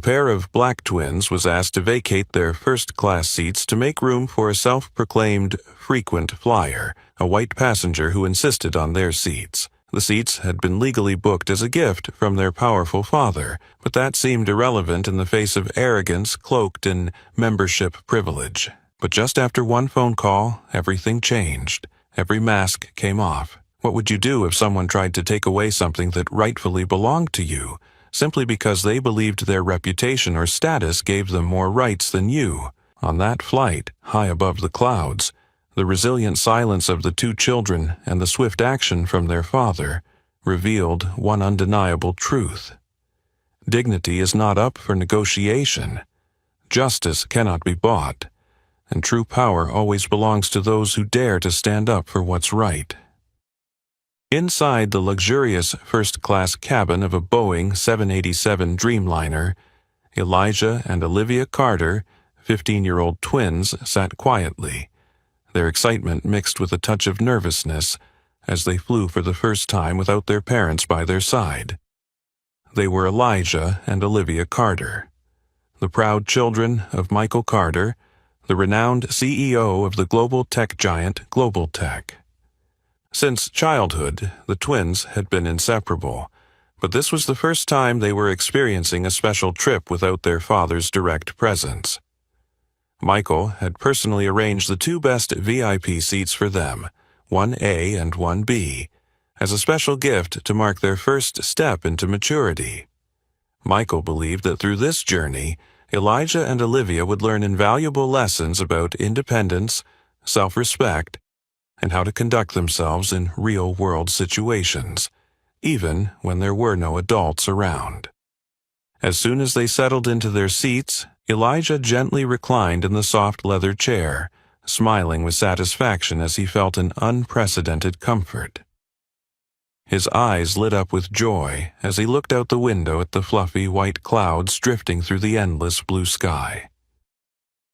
A pair of black twins was asked to vacate their first-class seats to make room for a self-proclaimed frequent flyer, a white passenger who insisted on their seats. The seats had been legally booked as a gift from their powerful father, but that seemed irrelevant in the face of arrogance cloaked in membership privilege. But just after one phone call, everything changed. Every mask came off. What would you do if someone tried to take away something that rightfully belonged to you, simply because they believed their reputation or status gave them more rights than you? On that flight, high above the clouds, the resilient silence of the two children and the swift action from their father revealed one undeniable truth. Dignity is not up for negotiation. Justice cannot be bought, and true power always belongs to those who dare to stand up for what's right. Inside the luxurious first-class cabin of a Boeing 787 Dreamliner, Elijah and Olivia Carter, 15-year-old twins, sat quietly, their excitement mixed with a touch of nervousness as they flew for the first time without their parents by their side. They were Elijah and Olivia Carter, the proud children of Michael Carter, the renowned CEO of the global tech giant Global Tech. Since childhood, the twins had been inseparable, but this was the first time they were experiencing a special trip without their father's direct presence. Michael had personally arranged the two best VIP seats for them, 1A and 1B, as a special gift to mark their first step into maturity. Michael believed that through this journey, Elijah and Olivia would learn invaluable lessons about independence, self-respect, and how to conduct themselves in real-world situations, even when there were no adults around. As soon as they settled into their seats, Elijah gently reclined in the soft leather chair, smiling with satisfaction as he felt an unprecedented comfort. His eyes lit up with joy as he looked out the window at the fluffy white clouds drifting through the endless blue sky.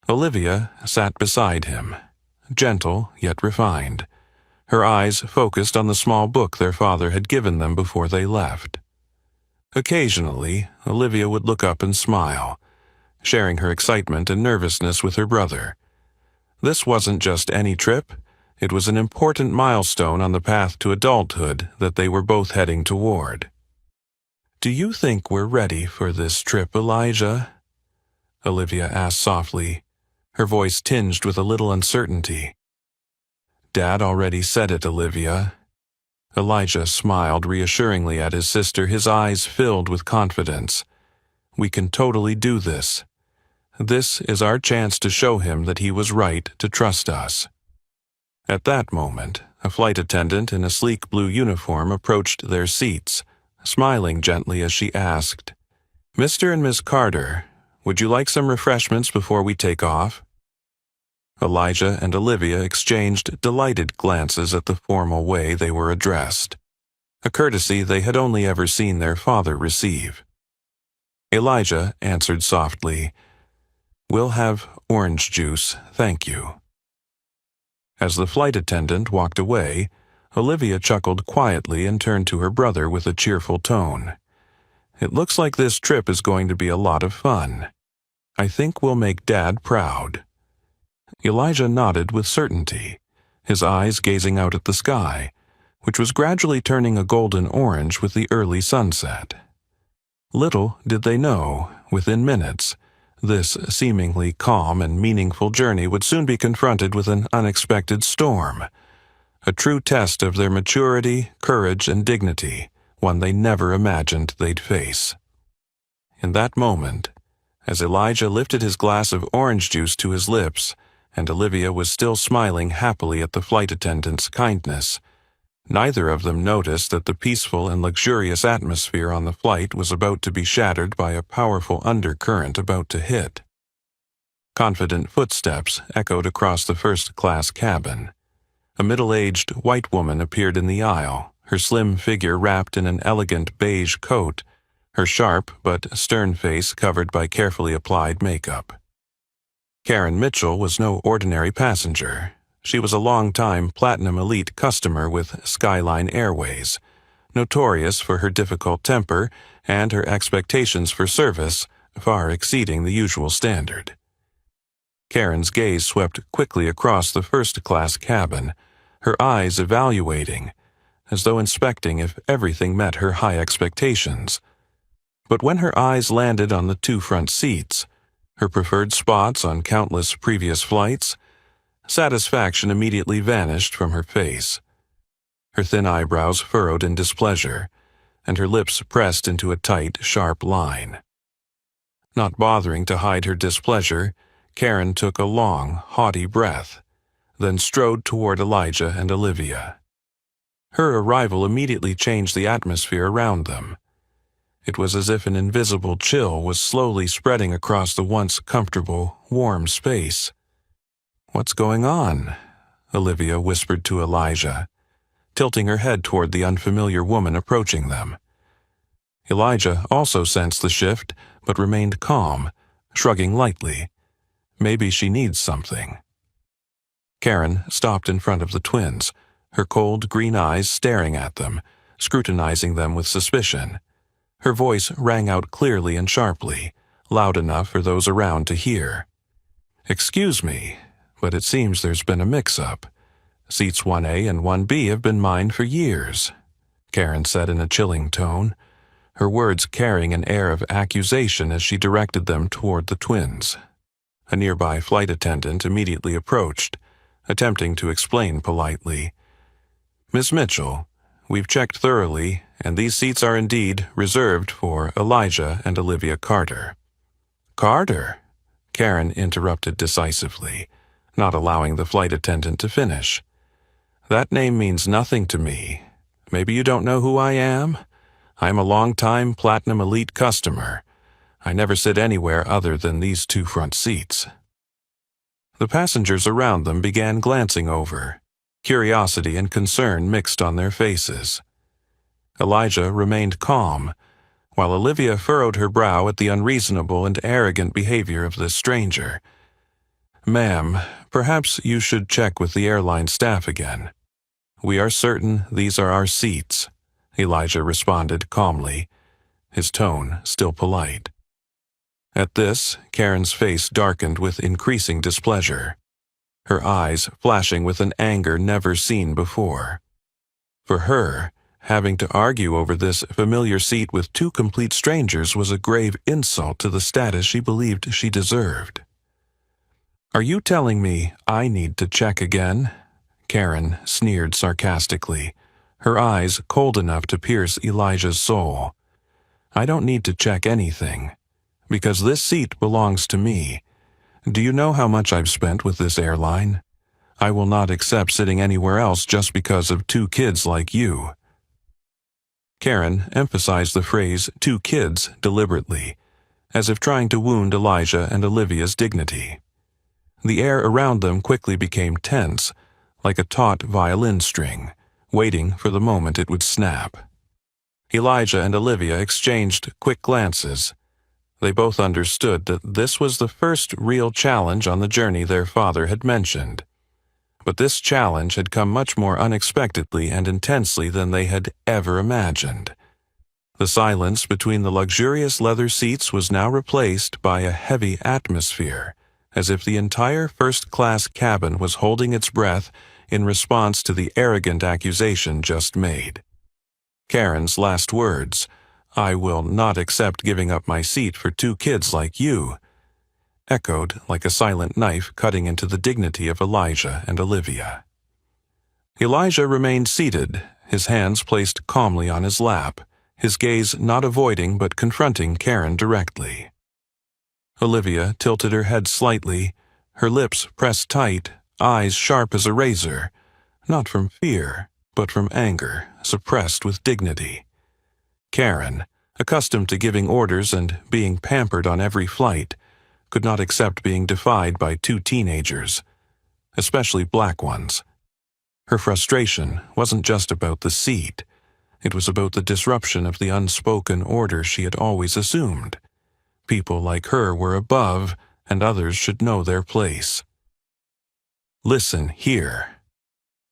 Olivia sat beside him, gentle yet refined, her eyes focused on the small book their father had given them before they left. Occasionally, Olivia would look up and smile, sharing her excitement and nervousness with her brother. This wasn't just any trip, it was an important milestone on the path to adulthood that they were both heading toward. "Do you think we're ready for this trip, Elijah?" Olivia asked softly, her voice tinged with a little uncertainty. "Dad already said it, Olivia." Elijah smiled reassuringly at his sister, his eyes filled with confidence. "We can totally do this. This is our chance to show him that he was right to trust us." At that moment, a flight attendant in a sleek blue uniform approached their seats, smiling gently as she asked, "Mr. and Ms. Carter, would you like some refreshments before we take off?" Elijah and Olivia exchanged delighted glances at the formal way they were addressed, a courtesy they had only ever seen their father receive. Elijah answered softly, "We'll have orange juice, thank you." As the flight attendant walked away, Olivia chuckled quietly and turned to her brother with a cheerful tone. "It looks like this trip is going to be a lot of fun. I think we'll make Dad proud." Elijah nodded with certainty, his eyes gazing out at the sky, which was gradually turning a golden orange with the early sunset. Little did they know, within minutes, this seemingly calm and meaningful journey would soon be confronted with an unexpected storm, a true test of their maturity, courage, and dignity, one they never imagined they'd face. In that moment, as Elijah lifted his glass of orange juice to his lips, and Olivia was still smiling happily at the flight attendant's kindness, neither of them noticed that the peaceful and luxurious atmosphere on the flight was about to be shattered by a powerful undercurrent about to hit. Confident footsteps echoed across the first-class cabin. A middle-aged white woman appeared in the aisle, her slim figure wrapped in an elegant beige coat, her sharp but stern face covered by carefully applied makeup. Karen Mitchell was no ordinary passenger. She was a long-time Platinum Elite customer with Skyline Airways, notorious for her difficult temper and her expectations for service far exceeding the usual standard. Karen's gaze swept quickly across the first-class cabin, her eyes evaluating, as though inspecting if everything met her high expectations. But when her eyes landed on the two front seats, her preferred spots on countless previous flights, satisfaction immediately vanished from her face. Her thin eyebrows furrowed in displeasure, and her lips pressed into a tight, sharp line. Not bothering to hide her displeasure, Karen took a long, haughty breath, then strode toward Elijah and Olivia. Her arrival immediately changed the atmosphere around them. It was as if an invisible chill was slowly spreading across the once comfortable, warm space. "What's going on?" Olivia whispered to Elijah, tilting her head toward the unfamiliar woman approaching them. Elijah also sensed the shift, but remained calm, shrugging lightly. Maybe she needs something. Karen stopped in front of the twins, her cold green eyes staring at them, scrutinizing them with suspicion. Her voice rang out clearly and sharply, loud enough for those around to hear. "Excuse me, but it seems there's been a mix-up. Seats 1A and 1B have been mine for years," Karen said in a chilling tone, her words carrying an air of accusation as she directed them toward the twins. A nearby flight attendant immediately approached, attempting to explain politely. "Miss Mitchell, we've checked thoroughly, and these seats are indeed reserved for Elijah and Olivia Carter." "Carter?" Karen interrupted decisively, not allowing the flight attendant to finish. "That name means nothing to me. Maybe you don't know who I am? I'm a long-time Platinum Elite customer. I never sit anywhere other than these two front seats." The passengers around them began glancing over, curiosity and concern mixed on their faces. Elijah remained calm, while Olivia furrowed her brow at the unreasonable and arrogant behavior of this stranger. "Ma'am, perhaps you should check with the airline staff again. We are certain these are our seats," Elijah responded calmly, his tone still polite. At this, Karen's face darkened with increasing displeasure, her eyes flashing with an anger never seen before. For her, having to argue over this familiar seat with two complete strangers was a grave insult to the status she believed she deserved. "Are you telling me I need to check again?" Karen sneered sarcastically, her eyes cold enough to pierce Elijah's soul. "I don't need to check anything, because this seat belongs to me. Do you know how much I've spent with this airline? I will not accept sitting anywhere else just because of two kids like you." Karen emphasized the phrase "two kids" deliberately, as if trying to wound Elijah and Olivia's dignity. The air around them quickly became tense, like a taut violin string, waiting for the moment it would snap. Elijah and Olivia exchanged quick glances. They both understood that this was the first real challenge on the journey their father had mentioned. But this challenge had come much more unexpectedly and intensely than they had ever imagined. The silence between the luxurious leather seats was now replaced by a heavy atmosphere, as if the entire first-class cabin was holding its breath in response to the arrogant accusation just made. Karen's last words, "I will not accept giving up my seat for two kids like you," echoed like a silent knife cutting into the dignity of Elijah and Olivia. Elijah remained seated, his hands placed calmly on his lap, his gaze not avoiding but confronting Karen directly. Olivia tilted her head slightly, her lips pressed tight, eyes sharp as a razor, not from fear, but from anger, suppressed with dignity. Karen, accustomed to giving orders and being pampered on every flight, could not accept being defied by two teenagers, especially black ones. Her frustration wasn't just about the seat. It was about the disruption of the unspoken order she had always assumed. People like her were above, and others should know their place. "Listen here."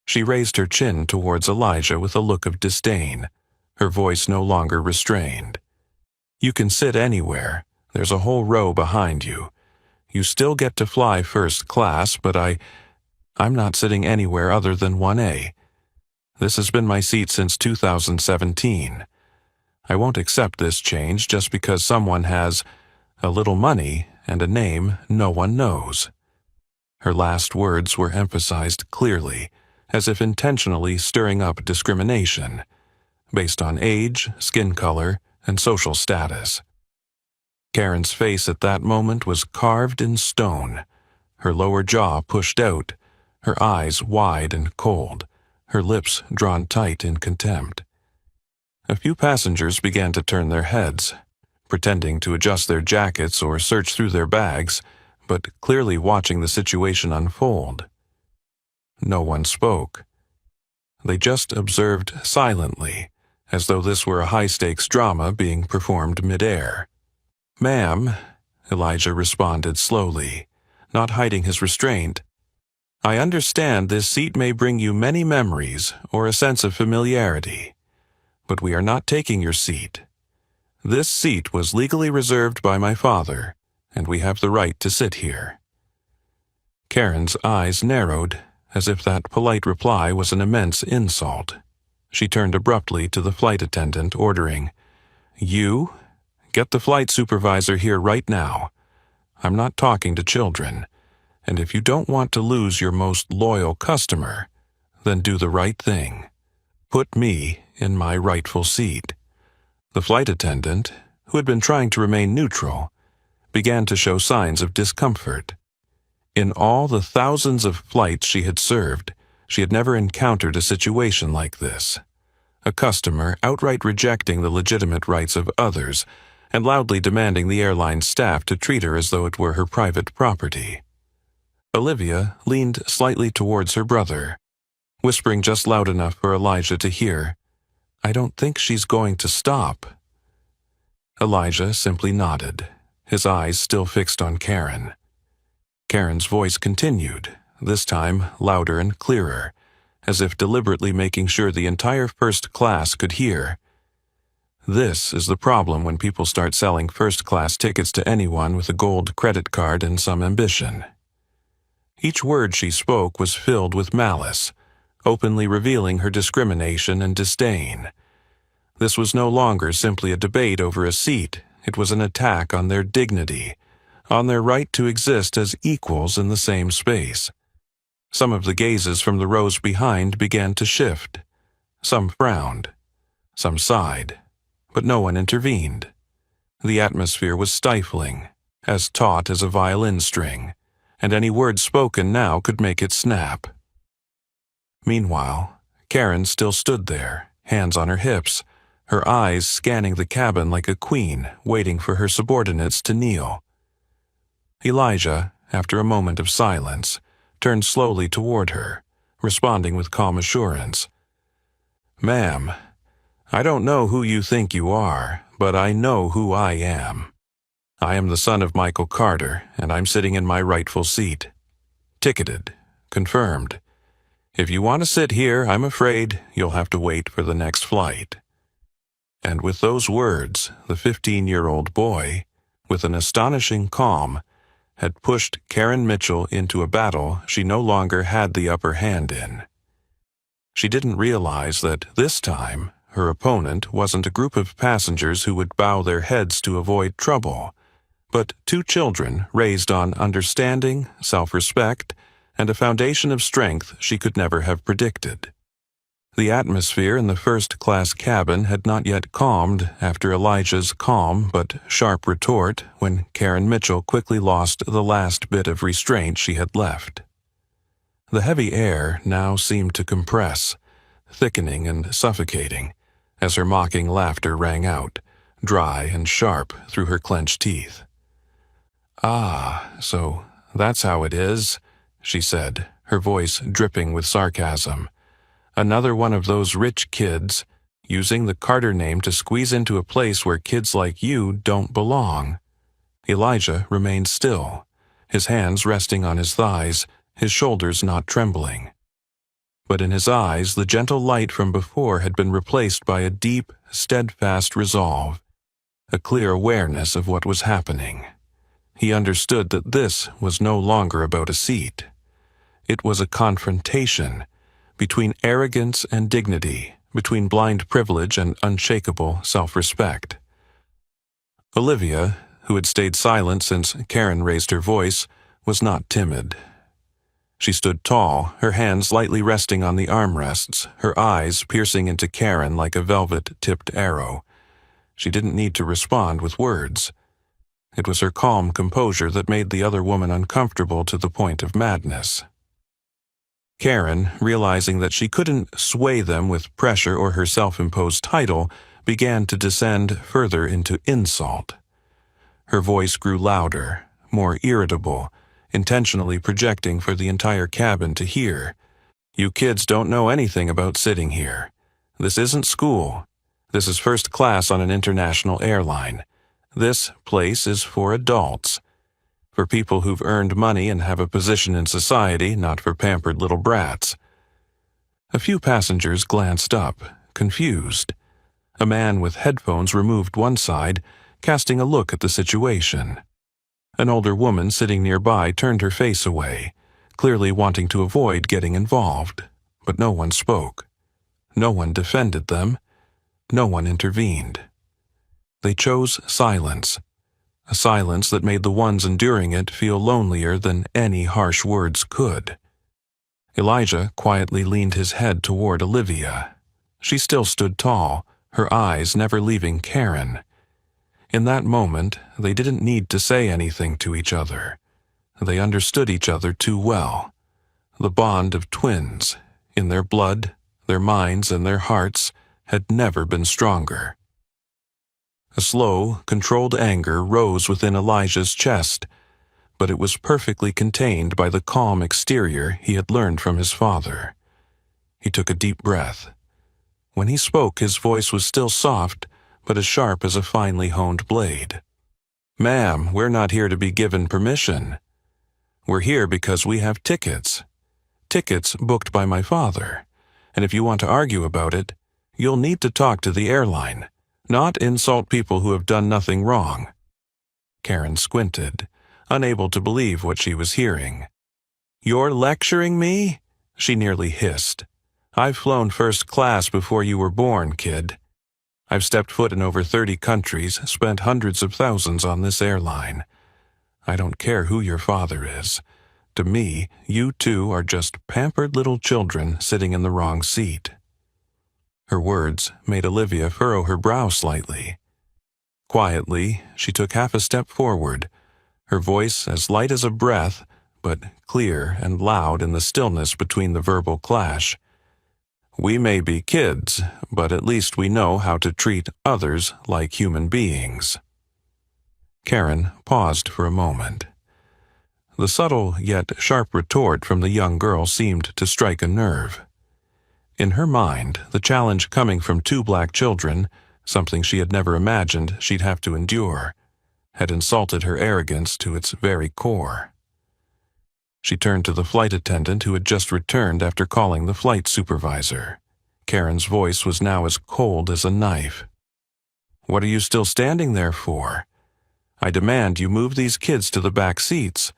She raised her chin towards Elijah with a look of disdain, her voice no longer restrained. "You can sit anywhere. There's a whole row behind you. You still get to fly first class, but I'm not sitting anywhere other than 1A. This has been my seat since 2017. I won't accept this change just because someone has a little money and a name no one knows." Her last words were emphasized clearly, as if intentionally stirring up discrimination, based on age, skin color, and social status. Karen's face at that moment was carved in stone, her lower jaw pushed out, her eyes wide and cold, her lips drawn tight in contempt. A few passengers began to turn their heads, pretending to adjust their jackets or search through their bags, but clearly watching the situation unfold. No one spoke. They just observed silently, as though this were a high-stakes drama being performed mid-air. "Ma'am," Elijah responded slowly, not hiding his restraint, "I understand this seat may bring you many memories or a sense of familiarity, but we are not taking your seat. This seat was legally reserved by my father, and we have the right to sit here." Karen's eyes narrowed, as if that polite reply was an immense insult. She turned abruptly to the flight attendant, ordering, "You, get the flight supervisor here right now. I'm not talking to children, and if you don't want to lose your most loyal customer, then do the right thing. Put me in my rightful seat." The flight attendant, who had been trying to remain neutral, began to show signs of discomfort. In all the thousands of flights she had served, she had never encountered a situation like this. A customer outright rejecting the legitimate rights of others and loudly demanding the airline staff to treat her as though it were her private property. Olivia leaned slightly towards her brother, whispering just loud enough for Elijah to hear, "I don't think she's going to stop." Elijah simply nodded, his eyes still fixed on Karen. Karen's voice continued, this time louder and clearer, as if deliberately making sure the entire first class could hear. "This is the problem when people start selling first-class tickets to anyone with a gold credit card and some ambition." Each word she spoke was filled with malice, openly revealing her discrimination and disdain. This was no longer simply a debate over a seat, it was an attack on their dignity, on their right to exist as equals in the same space. Some of the gazes from the rows behind began to shift. Some frowned. Some sighed. But no one intervened. The atmosphere was stifling, as taut as a violin string, and any word spoken now could make it snap. Meanwhile, Karen still stood there, hands on her hips, her eyes scanning the cabin like a queen waiting for her subordinates to kneel. Elijah, after a moment of silence, turned slowly toward her, responding with calm assurance. "Ma'am, I don't know who you think you are, but I know who I am. I am the son of Michael Carter, and I'm sitting in my rightful seat. Ticketed. Confirmed. If you want to sit here, I'm afraid you'll have to wait for the next flight." And with those words, the 15-year-old boy, with an astonishing calm, had pushed Karen Mitchell into a battle she no longer had the upper hand in. She didn't realize that this time, her opponent wasn't a group of passengers who would bow their heads to avoid trouble, but two children raised on understanding, self-respect, and a foundation of strength she could never have predicted. The atmosphere in the first-class cabin had not yet calmed after Elijah's calm but sharp retort when Karen Mitchell quickly lost the last bit of restraint she had left. The heavy air now seemed to compress, thickening and suffocating, as her mocking laughter rang out, dry and sharp through her clenched teeth. "Ah, so that's how it is," she said, her voice dripping with sarcasm. "Another one of those rich kids, using the Carter name to squeeze into a place where kids like you don't belong." Elijah remained still, his hands resting on his thighs, his shoulders not trembling. But in his eyes the gentle light from before had been replaced by a deep, steadfast resolve. a clear awareness of what was happening. He understood that this was no longer about a seat. It was a confrontation between arrogance and dignity, between blind privilege and unshakable self-respect. Olivia, who had stayed silent since Karen raised her voice, was not timid. She stood tall, her hands lightly resting on the armrests, her eyes piercing into Karen like a velvet-tipped arrow. She didn't need to respond with words. It was her calm composure that made the other woman uncomfortable to the point of madness. Karen, realizing that she couldn't sway them with pressure or her self-imposed title, began to descend further into insult. Her voice grew louder, more irritable, intentionally projecting for the entire cabin to hear. "You kids don't know anything about sitting here. This isn't school. This is first class on an international airline. This place is for adults. For people who've earned money and have a position in society, not for pampered little brats." A few passengers glanced up, confused. A man with headphones removed one side, casting a look at the situation. An older woman sitting nearby turned her face away, clearly wanting to avoid getting involved, but no one spoke. No one defended them. No one intervened. They chose silence, a silence that made the ones enduring it feel lonelier than any harsh words could. Elijah quietly leaned his head toward Olivia. She still stood tall, her eyes never leaving Karen. In that moment, they didn't need to say anything to each other. They understood each other too well. The bond of twins, in their blood, their minds, and their hearts, had never been stronger. A slow, controlled anger rose within Elijah's chest, but it was perfectly contained by the calm exterior he had learned from his father. He took a deep breath. When he spoke, his voice was still soft, but as sharp as a finely honed blade. "Ma'am, we're not here to be given permission. We're here because we have tickets. Tickets booked by my father. And if you want to argue about it, you'll need to talk to the airline, not insult people who have done nothing wrong." Karen squinted, unable to believe what she was hearing. "You're lecturing me?" she nearly hissed. "I've flown first class before you were born, kid. I've stepped foot in over 30 countries, spent hundreds of thousands on this airline. I don't care who your father is. To me, you two are just pampered little children sitting in the wrong seat." Her words made Olivia furrow her brow slightly. Quietly, she took half a step forward, her voice as light as a breath, but clear and loud in the stillness between the verbal clash. "We may be kids, but at least we know how to treat others like human beings." Karen paused for a moment. The subtle yet sharp retort from the young girl seemed to strike a nerve. In her mind, the challenge coming from two black children, something she had never imagined she'd have to endure, had insulted her arrogance to its very core. She turned to the flight attendant who had just returned after calling the flight supervisor. Karen's voice was now as cold as a knife. "What are you still standing there for? I demand you move these kids to the back seats.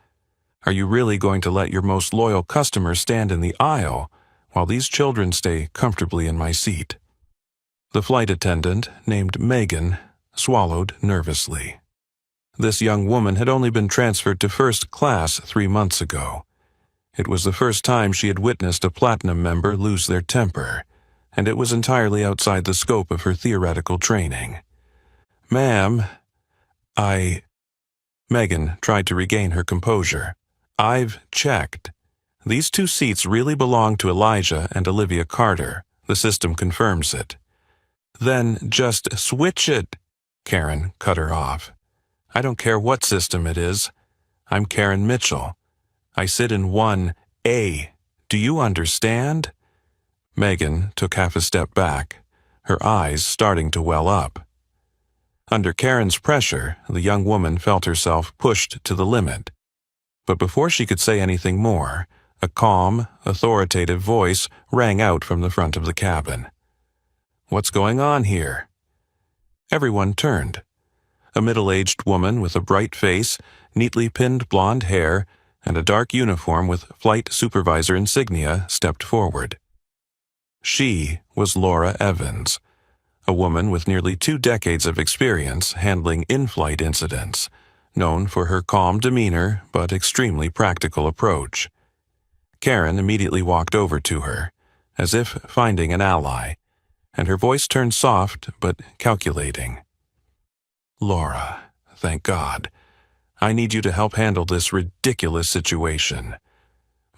Are you really going to let your most loyal customer stand in the aisle while these children stay comfortably in my seat?" The flight attendant, named Megan, swallowed nervously. This young woman had only been transferred to first class 3 months ago. It was the first time she had witnessed a platinum member lose their temper, and it was entirely outside the scope of her theoretical training. "Ma'am, Megan tried to regain her composure. "I've checked. These 2 seats really belong to Elijah and Olivia Carter. The system confirms it." "Then just switch it," Karen cut her off. "I don't care what system it is. I'm Karen Mitchell. I sit in 1A. Do you understand?" Megan took half a step back, her eyes starting to well up. Under Karen's pressure, the young woman felt herself pushed to the limit. But before she could say anything more, a calm, authoritative voice rang out from the front of the cabin. "What's going on here?" Everyone turned. A middle-aged woman with a bright face, neatly pinned blonde hair, and a dark uniform with flight supervisor insignia stepped forward. She was Laura Evans, a woman with nearly 2 decades of experience handling in-flight incidents, known for her calm demeanor but extremely practical approach. Karen immediately walked over to her, as if finding an ally, and her voice turned soft but calculating. "Laura, thank God. I need you to help handle this ridiculous situation.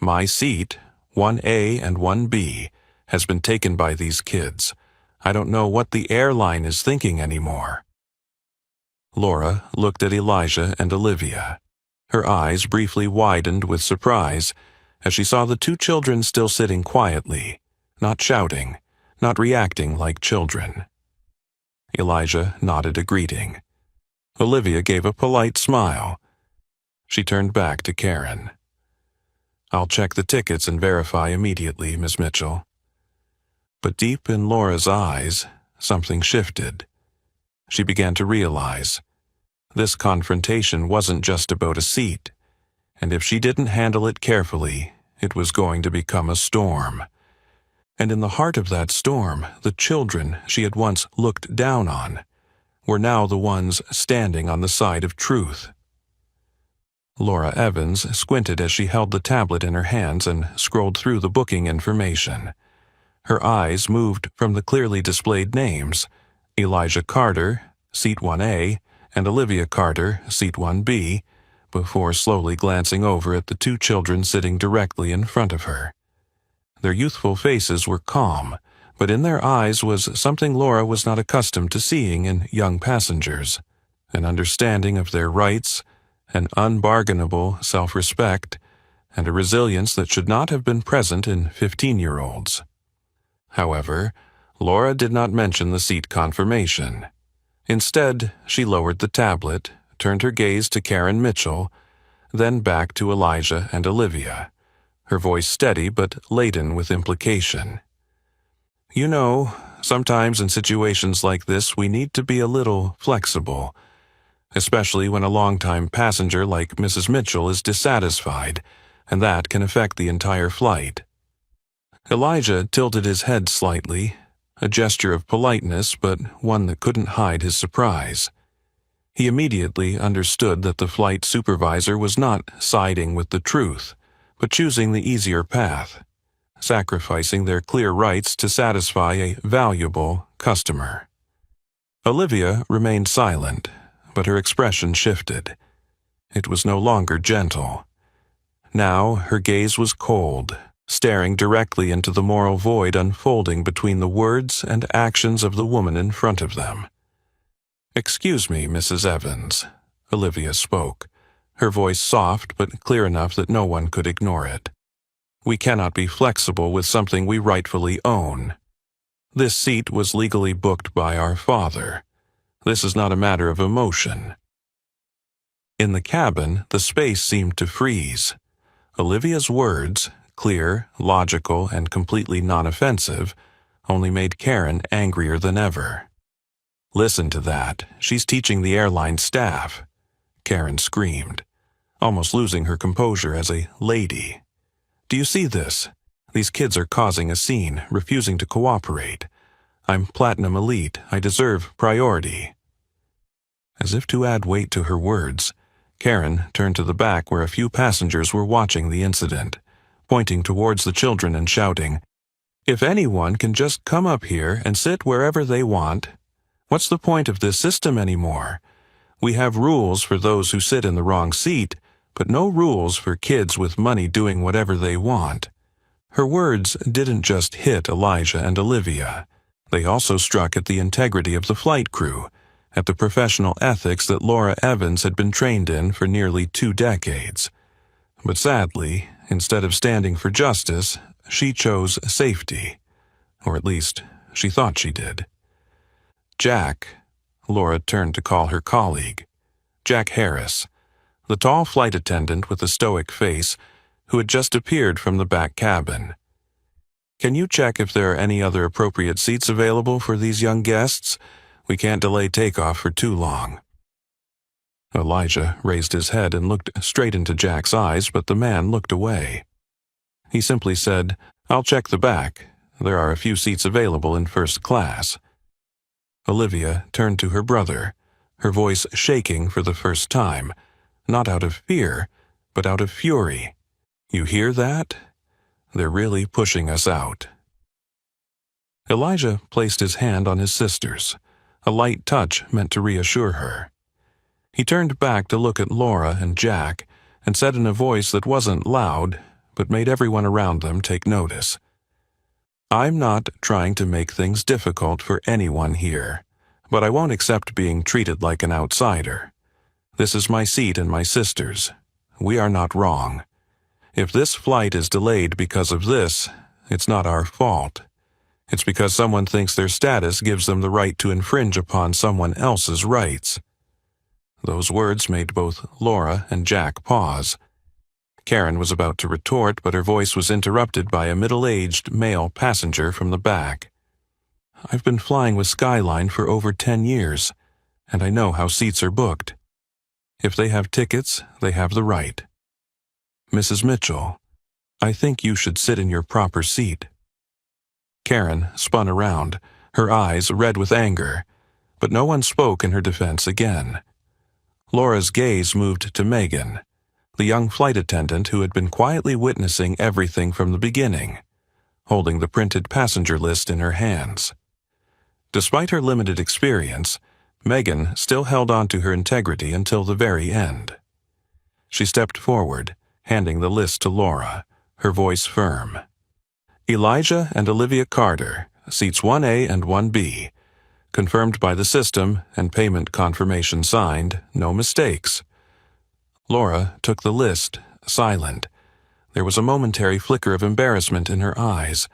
My seat, 1A and 1B, has been taken by these kids. I don't know what the airline is thinking anymore." Laura looked at Elijah and Olivia. Her eyes briefly widened with surprise as she saw the 2 children still sitting quietly, not shouting, not reacting like children. Elijah nodded a greeting. Olivia gave a polite smile. She turned back to Karen. "I'll check the tickets and verify immediately, Miss Mitchell." But deep in Laura's eyes, something shifted. She began to realize this confrontation wasn't just about a seat, and if she didn't handle it carefully, it was going to become a storm. And in the heart of that storm, the children she had once looked down on were now the ones standing on the side of truth. Laura Evans squinted as she held the tablet in her hands and scrolled through the booking information. Her eyes moved from the clearly displayed names, Elijah Carter, Seat 1A, and Olivia Carter, Seat 1B, before slowly glancing over at the 2 children sitting directly in front of her. Their youthful faces were calm, but in their eyes was something Laura was not accustomed to seeing in young passengers, an understanding of their rights, an unbargainable self-respect, and a resilience that should not have been present in 15-year-olds. However, Laura did not mention the seat confirmation. Instead, she lowered the tablet, turned her gaze to Karen Mitchell, then back to Elijah and Olivia, her voice steady but laden with implication. "You know, sometimes in situations like this we need to be a little flexible, especially when a longtime passenger like Mrs. Mitchell is dissatisfied, and that can affect the entire flight." Elijah tilted his head slightly, a gesture of politeness but one that couldn't hide his surprise. He immediately understood that the flight supervisor was not siding with the truth, but choosing the easier path, sacrificing their clear rights to satisfy a valuable customer. Olivia remained silent, but her expression shifted. It was no longer gentle. Now her gaze was cold, staring directly into the moral void unfolding between the words and actions of the woman in front of them. "Excuse me, Mrs. Evans," Olivia spoke, her voice soft but clear enough that no one could ignore it. "We cannot be flexible with something we rightfully own. This seat was legally booked by our father. This is not a matter of emotion." In the cabin, the space seemed to freeze. Olivia's words, clear, logical, and completely non-offensive, only made Karen angrier than ever. "Listen to that. She's teaching the airline staff," Karen screamed, almost losing her composure as a lady. "Do you see this? These kids are causing a scene, refusing to cooperate. I'm Platinum Elite. I deserve priority." As if to add weight to her words, Karen turned to the back where a few passengers were watching the incident, pointing towards the children and shouting, "If anyone can just come up here and sit wherever they want, what's the point of this system anymore? We have rules for those who sit in the wrong seat, but no rules for kids with money doing whatever they want." Her words didn't just hit Elijah and Olivia. They also struck at the integrity of the flight crew, at the professional ethics that Laura Evans had been trained in for nearly 2 decades. But sadly, instead of standing for justice, she chose safety. Or at least, she thought she did. "Jack," Laura turned to call her colleague. Jack Harris, the tall flight attendant with a stoic face, who had just appeared from the back cabin. "Can you check if there are any other appropriate seats available for these young guests? We can't delay takeoff for too long." Elijah raised his head and looked straight into Jack's eyes, but the man looked away. He simply said, "I'll check the back. There are a few seats available in first class." Olivia turned to her brother, her voice shaking for the first time, not out of fear, but out of fury. "You hear that? They're really pushing us out." Elijah placed his hand on his sister's, a light touch meant to reassure her. He turned back to look at Laura and Jack and said in a voice that wasn't loud, but made everyone around them take notice, "I'm not trying to make things difficult for anyone here, but I won't accept being treated like an outsider. This is my seat and my sister's. We are not wrong. If this flight is delayed because of this, it's not our fault. It's because someone thinks their status gives them the right to infringe upon someone else's rights." Those words made both Laura and Jack pause. Karen was about to retort, but her voice was interrupted by a middle-aged male passenger from the back. "I've been flying with Skyline for over 10 years, and I know how seats are booked. If they have tickets, they have the right. Mrs. Mitchell, I think you should sit in your proper seat." Karen spun around, her eyes red with anger, but no one spoke in her defense again. Laura's gaze moved to Megan, the young flight attendant who had been quietly witnessing everything from the beginning, holding the printed passenger list in her hands. Despite her limited experience, Megan still held on to her integrity until the very end. She stepped forward, handing the list to Laura, her voice firm. "Elijah and Olivia Carter, seats 1A and 1B. Confirmed by the system and payment confirmation signed, no mistakes." Laura took the list, silent. There was a momentary flicker of embarrassment in her eyes,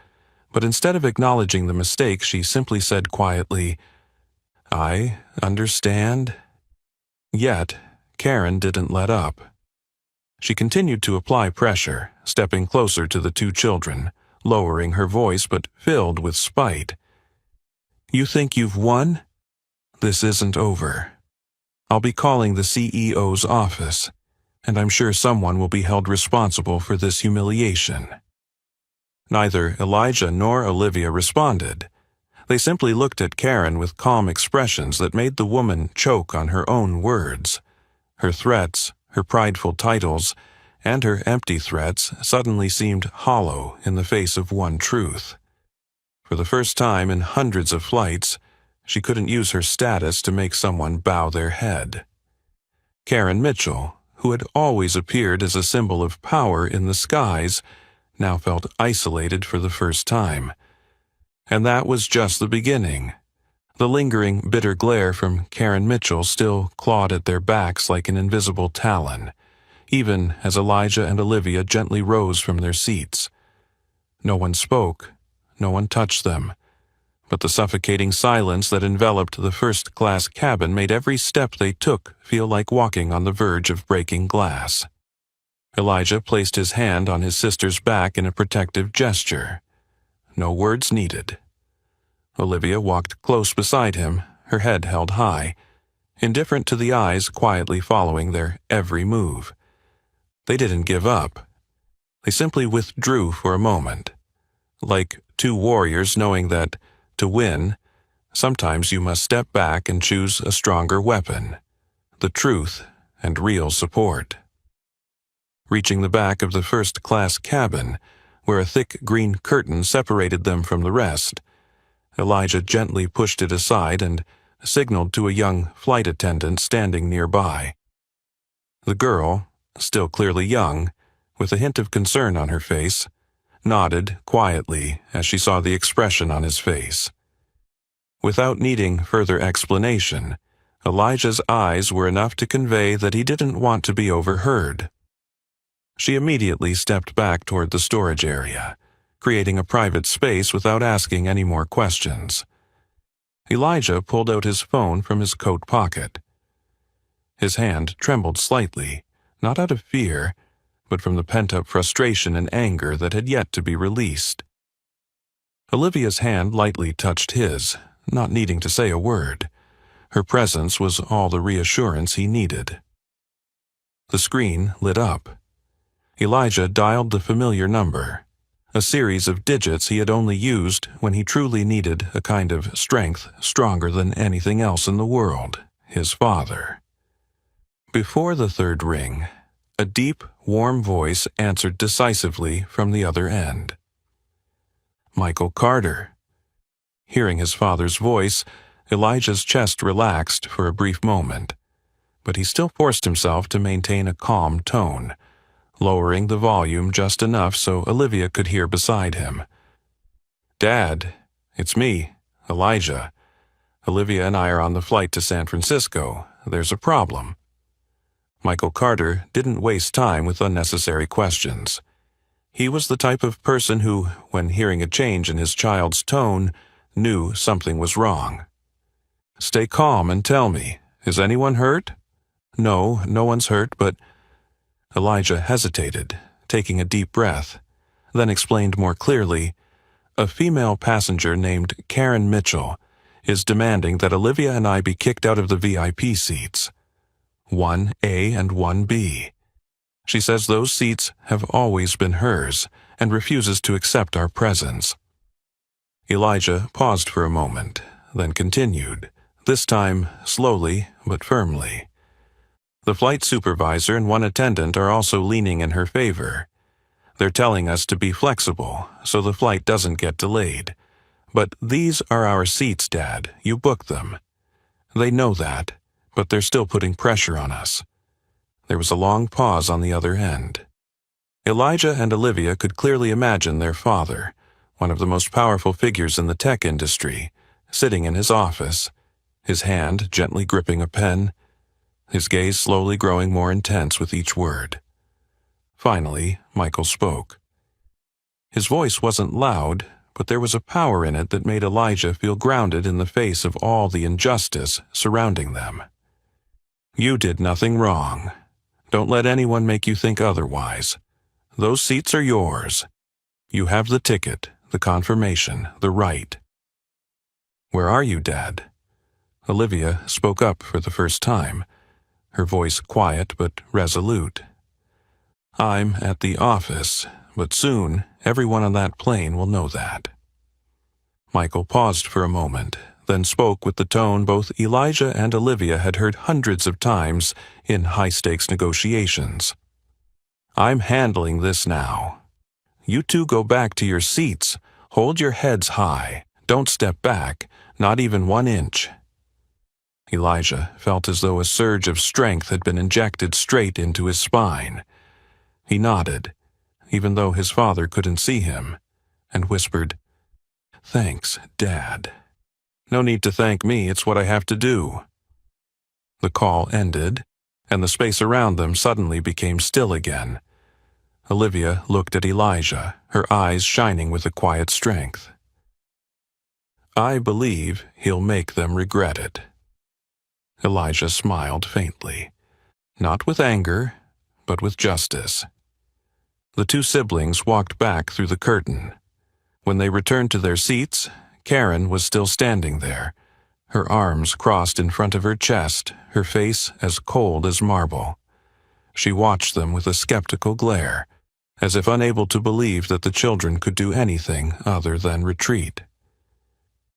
but instead of acknowledging the mistake, she simply said quietly, "I understand." Yet, Karen didn't let up. She continued to apply pressure, stepping closer to the two children, lowering her voice but filled with spite. "You think you've won? This isn't over. I'll be calling the CEO's office, and I'm sure someone will be held responsible for this humiliation." Neither Elijah nor Olivia responded. They simply looked at Karen with calm expressions that made the woman choke on her own words. Her threats, her prideful titles, and her empty threats suddenly seemed hollow in the face of one truth. For the first time in hundreds of flights, she couldn't use her status to make someone bow their head. Karen Mitchell, who had always appeared as a symbol of power in the skies, now felt isolated for the first time. And that was just the beginning. The lingering, bitter glare from Karen Mitchell still clawed at their backs like an invisible talon, even as Elijah and Olivia gently rose from their seats. No one spoke, no one touched them, but the suffocating silence that enveloped the first-class cabin made every step they took feel like walking on the verge of breaking glass. Elijah placed his hand on his sister's back in a protective gesture. No words needed. Olivia walked close beside him, her head held high, indifferent to the eyes quietly following their every move. They didn't give up. They simply withdrew for a moment, like two warriors knowing that, to win, sometimes you must step back and choose a stronger weapon, the truth and real support. Reaching the back of the first-class cabin, where a thick green curtain separated them from the rest, Elijah gently pushed it aside and signaled to a young flight attendant standing nearby. The girl, still clearly young, with a hint of concern on her face, nodded quietly as she saw the expression on his face. Without needing further explanation, Elijah's eyes were enough to convey that he didn't want to be overheard. She immediately stepped back toward the storage area, creating a private space without asking any more questions. Elijah pulled out his phone from his coat pocket. His hand trembled slightly, not out of fear, but from the pent-up frustration and anger that had yet to be released. Olivia's hand lightly touched his, not needing to say a word. Her presence was all the reassurance he needed. The screen lit up. Elijah dialed the familiar number, a series of digits he had only used when he truly needed a kind of strength stronger than anything else in the world, his father. Before the third ring, a deep, warm voice answered decisively from the other end. Michael Carter. Hearing his father's voice, Elijah's chest relaxed for a brief moment, but he still forced himself to maintain a calm tone, lowering the volume just enough so Olivia could hear beside him. "Dad, it's me, Elijah. Olivia and I are on the flight to San Francisco. There's a problem." Michael Carter didn't waste time with unnecessary questions. He was the type of person who, when hearing a change in his child's tone, knew something was wrong. "Stay calm and tell me, is anyone hurt?" "No, no one's hurt, but—" Elijah hesitated, taking a deep breath, then explained more clearly, "A female passenger named Karen Mitchell is demanding that Olivia and I be kicked out of the VIP seats, 1A and 1B. She says those seats have always been hers and refuses to accept our presence." Elijah paused for a moment, then continued, this time slowly but firmly. "The flight supervisor and one attendant are also leaning in her favor. They're telling us to be flexible so the flight doesn't get delayed. But these are our seats, Dad. You booked them. They know that, but they're still putting pressure on us." There was a long pause on the other end. Elijah and Olivia could clearly imagine their father, one of the most powerful figures in the tech industry, sitting in his office, his hand gently gripping a pen, his gaze slowly growing more intense with each word. Finally, Michael spoke. His voice wasn't loud, but there was a power in it that made Elijah feel grounded in the face of all the injustice surrounding them. "You did nothing wrong. Don't let anyone make you think otherwise. Those seats are yours. You have the ticket, the confirmation, the right." "Where are you, Dad?" Olivia spoke up for the first time, her voice quiet but resolute. "I'm at the office, but soon everyone on that plane will know that." Michael paused for a moment, then spoke with the tone both Elijah and Olivia had heard hundreds of times in high-stakes negotiations. "I'm handling this now. You two go back to your seats. Hold your heads high. Don't step back, not even 1 inch." Elijah felt as though a surge of strength had been injected straight into his spine. He nodded, even though his father couldn't see him, and whispered, "Thanks, Dad." "No need to thank me, it's what I have to do." The call ended, and the space around them suddenly became still again. Olivia looked at Elijah, her eyes shining with a quiet strength. "I believe he'll make them regret it." Elijah smiled faintly, not with anger, but with justice. The two siblings walked back through the curtain. When they returned to their seats, Karen was still standing there, her arms crossed in front of her chest, her face as cold as marble. She watched them with a skeptical glare, as if unable to believe that the children could do anything other than retreat.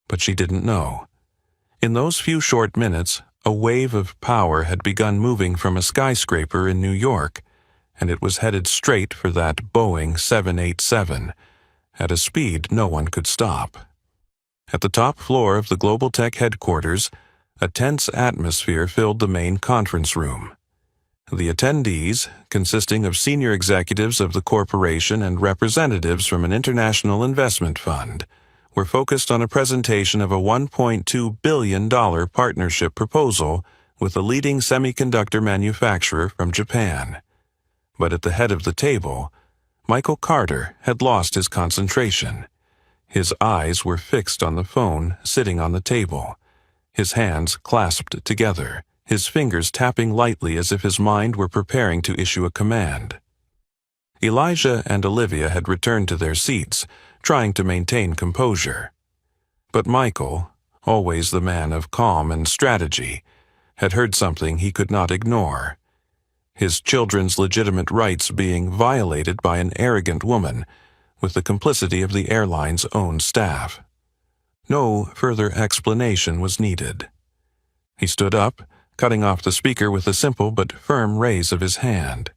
But she didn't know. In those few short minutes, a wave of power had begun moving from a skyscraper in New York, and it was headed straight for that Boeing 787, at a speed no one could stop. At the top floor of the Global Tech headquarters, a tense atmosphere filled the main conference room. The attendees, consisting of senior executives of the corporation and representatives from an international investment fund, were focused on a presentation of a $1.2 billion partnership proposal with a leading semiconductor manufacturer from Japan. But at the head of the table, Michael Carter had lost his concentration. His eyes were fixed on the phone sitting on the table, his hands clasped together, his fingers tapping lightly as if his mind were preparing to issue a command. Elijah and Olivia had returned to their seats, trying to maintain composure. But Michael, always the man of calm and strategy, had heard something he could not ignore. his children's legitimate rights being violated by an arrogant woman with the complicity of the airline's own staff. No further explanation was needed. He stood up, cutting off the speaker with a simple but firm raise of his hand.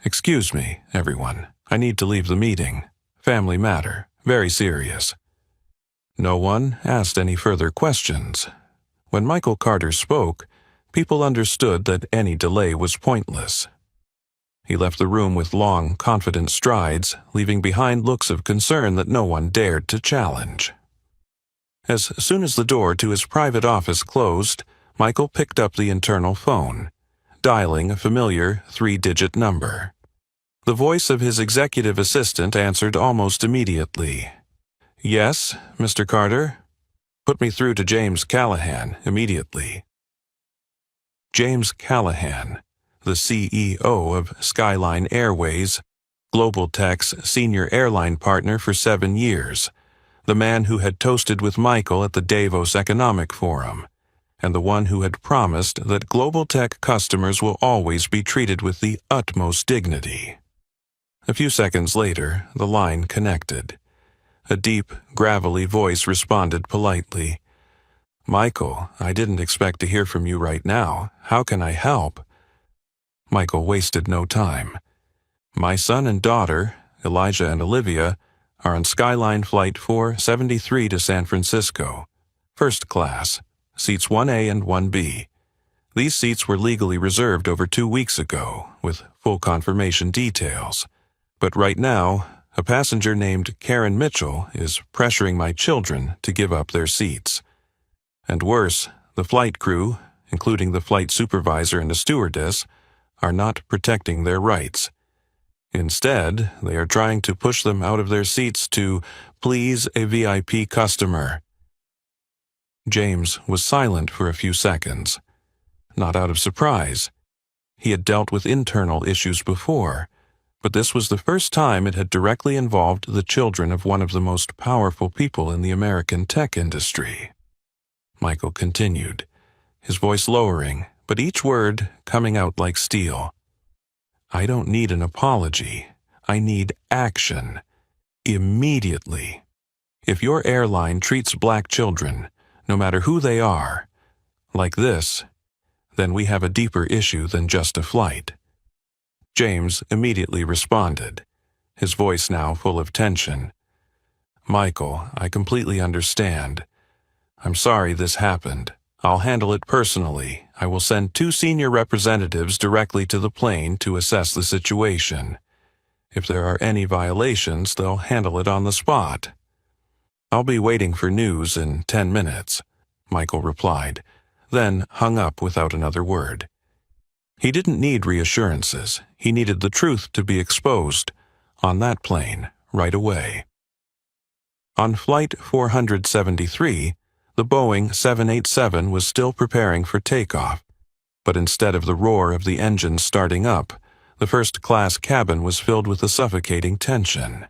"Excuse me, everyone. I need to leave the meeting. Family matter. Very serious." No one asked any further questions. When Michael Carter spoke, people understood that any delay was pointless. He left the room with long, confident strides, leaving behind looks of concern that no one dared to challenge. As soon as the door to his private office closed, Michael picked up the internal phone, dialing a familiar 3-digit number. The voice of his executive assistant answered almost immediately. "Yes, Mr. Carter? Put me through to James Callahan immediately." James Callahan, the CEO of Skyline Airways, Global Tech's senior airline partner for 7 years, the man who had toasted with Michael at the Davos Economic Forum, and the one who had promised that Global Tech customers will always be treated with the utmost dignity. A few seconds later, the line connected. A deep, gravelly voice responded politely. "Michael, I didn't expect to hear from you right now. How can I help?" Michael wasted no time. "My son and daughter, Elijah and Olivia, are on Skyline Flight 473 to San Francisco. First class, seats 1A and 1B. These seats were legally reserved over 2 weeks ago, with full confirmation details. But right now, a passenger named Karen Mitchell is pressuring my children to give up their seats. And worse, the flight crew, including the flight supervisor and the stewardess, are not protecting their rights. Instead, they are trying to push them out of their seats to please a VIP customer." James was silent for a few seconds. Not out of surprise. He had dealt with internal issues before, but this was the first time it had directly involved the children of one of the most powerful people in the American tech industry. Michael continued, his voice lowering, but each word coming out like steel. "I don't need an apology. I need action. Immediately. If your airline treats black children, no matter who they are, like this, then we have a deeper issue than just a flight." James immediately responded, his voice now full of tension. "Michael, I completely understand. I'm sorry this happened. I'll handle it personally. I will send 2 senior representatives directly to the plane to assess the situation. If there are any violations, they'll handle it on the spot." "I'll be waiting for news in 10 minutes, Michael replied, then hung up without another word. He didn't need reassurances. He needed the truth to be exposed, on that plane, right away. On Flight 473, the Boeing 787 was still preparing for takeoff, but instead of the roar of the engines starting up, the first-class cabin was filled with a suffocating tension.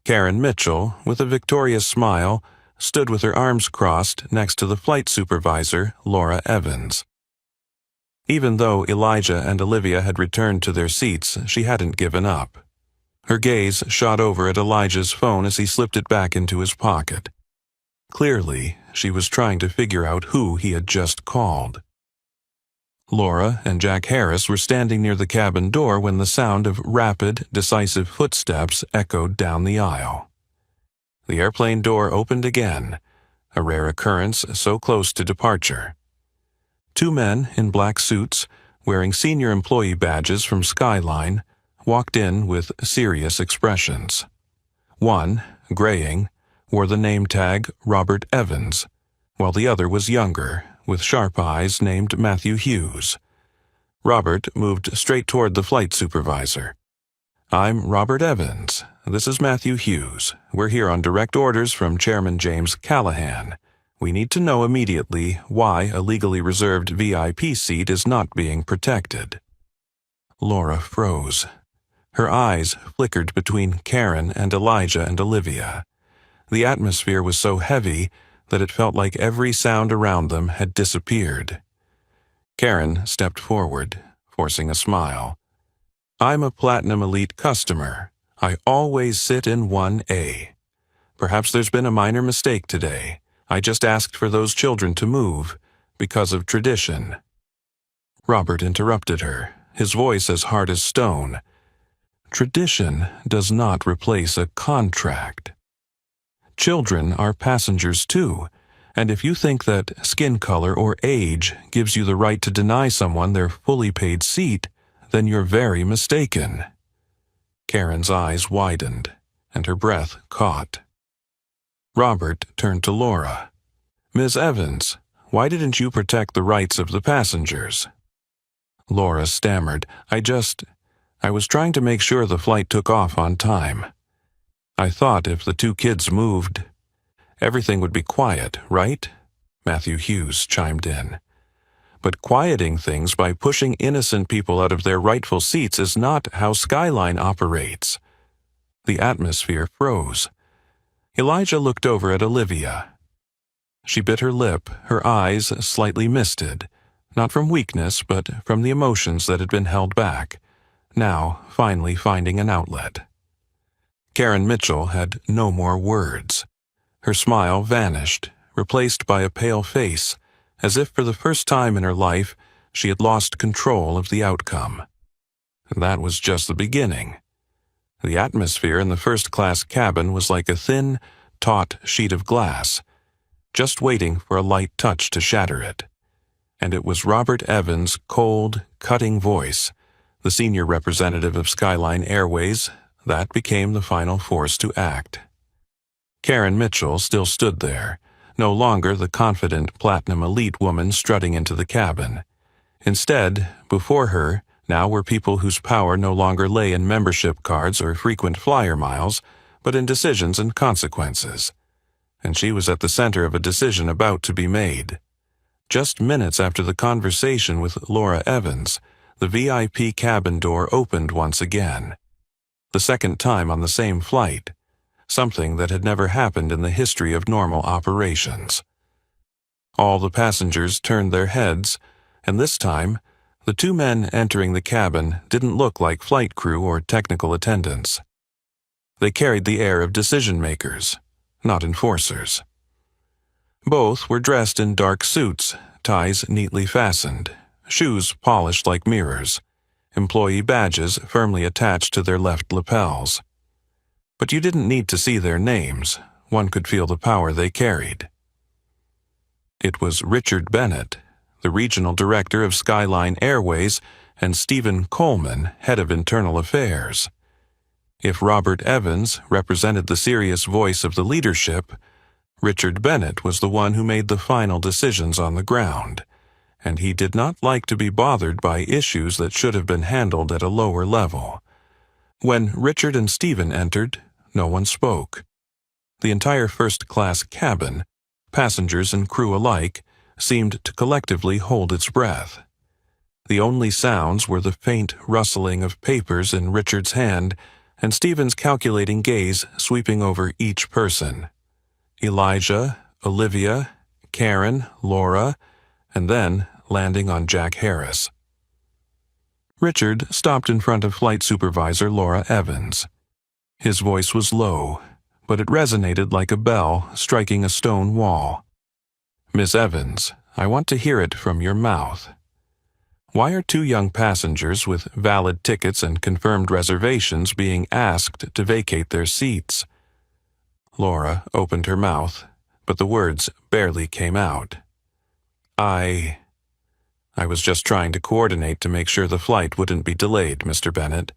Karen Mitchell, with a victorious smile, stood with her arms crossed next to the flight supervisor, Laura Evans. Even though Elijah and Olivia had returned to their seats, she hadn't given up. Her gaze shot over at Elijah's phone as he slipped it back into his pocket. Clearly, she was trying to figure out who he had just called. Laura and Jack Harris were standing near the cabin door when the sound of rapid, decisive footsteps echoed down the aisle. The airplane door opened again, a rare occurrence so close to departure. 2 men in black suits, wearing senior employee badges from Skyline, walked in with serious expressions. One, graying, wore the name tag Robert Evans, while the other was younger, with sharp eyes, named Matthew Hughes. Robert moved straight toward the flight supervisor. "I'm Robert Evans. This is Matthew Hughes. We're here on direct orders from Chairman James Callahan. We need to know immediately why a legally reserved VIP seat is not being protected." Laura froze. Her eyes flickered between Karen and Elijah and Olivia. The atmosphere was so heavy that it felt like every sound around them had disappeared. Karen stepped forward, forcing a smile. "I'm a Platinum Elite customer. I always sit in 1A. Perhaps there's been a minor mistake today. I just asked for those children to move, because of tradition." Robert interrupted her, his voice as hard as stone. "Tradition does not replace a contract. Children are passengers too, and if you think that skin color or age gives you the right to deny someone their fully paid seat, then you're very mistaken." Karen's eyes widened, and her breath caught. Robert turned to Laura. "Ms. Evans, why didn't you protect the rights of the passengers?" Laura stammered, I was trying to make sure the flight took off on time. I thought if the two kids moved, everything would be quiet, right?" Matthew Hughes chimed in. "But quieting things by pushing innocent people out of their rightful seats is not how Skyline operates." The atmosphere froze. Elijah looked over at Olivia. She bit her lip, her eyes slightly misted, not from weakness but from the emotions that had been held back, now finally finding an outlet. Karen Mitchell had no more words. Her smile vanished, replaced by a pale face, as if for the first time in her life she had lost control of the outcome. That was just the beginning. The atmosphere in the first-class cabin was like a thin, taut sheet of glass, just waiting for a light touch to shatter it. And it was Robert Evans' cold, cutting voice, the senior representative of Skyline Airways, that became the final force to act. Karen Mitchell still stood there, no longer the confident Platinum Elite woman strutting into the cabin. Instead, before her, now were people whose power no longer lay in membership cards or frequent flyer miles, but in decisions and consequences. And she was at the center of a decision about to be made. Just minutes after the conversation with Laura Evans, the VIP cabin door opened once again. The second time on the same flight, something that had never happened in the history of normal operations. All the passengers turned their heads, and this time, the two men entering the cabin didn't look like flight crew or technical attendants. They carried the air of decision-makers, not enforcers. Both were dressed in dark suits, ties neatly fastened, shoes polished like mirrors, employee badges firmly attached to their left lapels. But you didn't need to see their names. One could feel the power they carried. It was Richard Bennett, the regional director of Skyline Airways, and Stephen Coleman, head of internal affairs. If Robert Evans represented the serious voice of the leadership, Richard Bennett was the one who made the final decisions on the ground, and he did not like to be bothered by issues that should have been handled at a lower level. When Richard and Stephen entered, no one spoke. The entire first-class cabin, passengers and crew alike, seemed to collectively hold its breath. The only sounds were the faint rustling of papers in Richard's hand and Stephen's calculating gaze sweeping over each person. Elijah, Olivia, Karen, Laura, and then landing on Jack Harris. Richard stopped in front of Flight Supervisor Laura Evans. His voice was low, but it resonated like a bell striking a stone wall. "Miss Evans, I want to hear it from your mouth. Why are two young passengers with valid tickets and confirmed reservations being asked to vacate their seats?" Laura opened her mouth, but the words barely came out. I was just trying to coordinate to make sure the flight wouldn't be delayed, Mr. Bennett.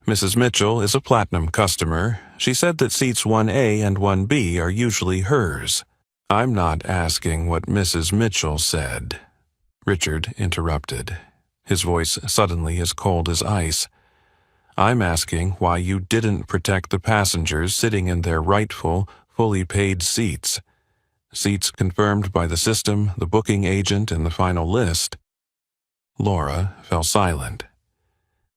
Mrs. Mitchell is a Platinum customer. She said that seats 1A and 1B are usually hers. I'm not asking what Mrs. Mitchell said. Richard interrupted, his voice suddenly as cold as ice. I'm asking why you didn't protect the passengers sitting in their rightful, fully paid seats. Seats confirmed by the system, the booking agent, and the final list. Laura fell silent.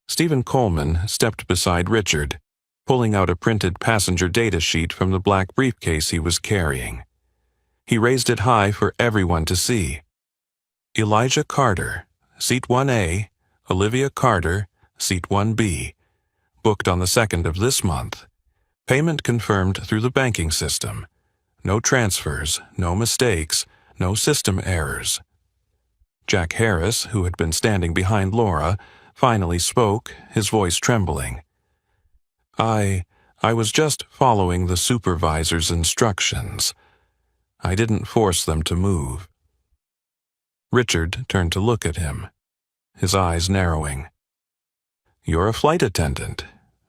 Stephen Coleman stepped beside Richard, pulling out a printed passenger data sheet from the black briefcase he was carrying. He raised it high for everyone to see. Elijah Carter, seat 1A, Olivia Carter, Seat 1B. Booked on the 2nd of this month. Payment confirmed through the banking system. No transfers, no mistakes, no system errors. Jack Harris, who had been standing behind Laura, finally spoke, his voice trembling. I was just following the supervisor's instructions. I didn't force them to move. Richard turned to look at him, his eyes narrowing. You're a flight attendant.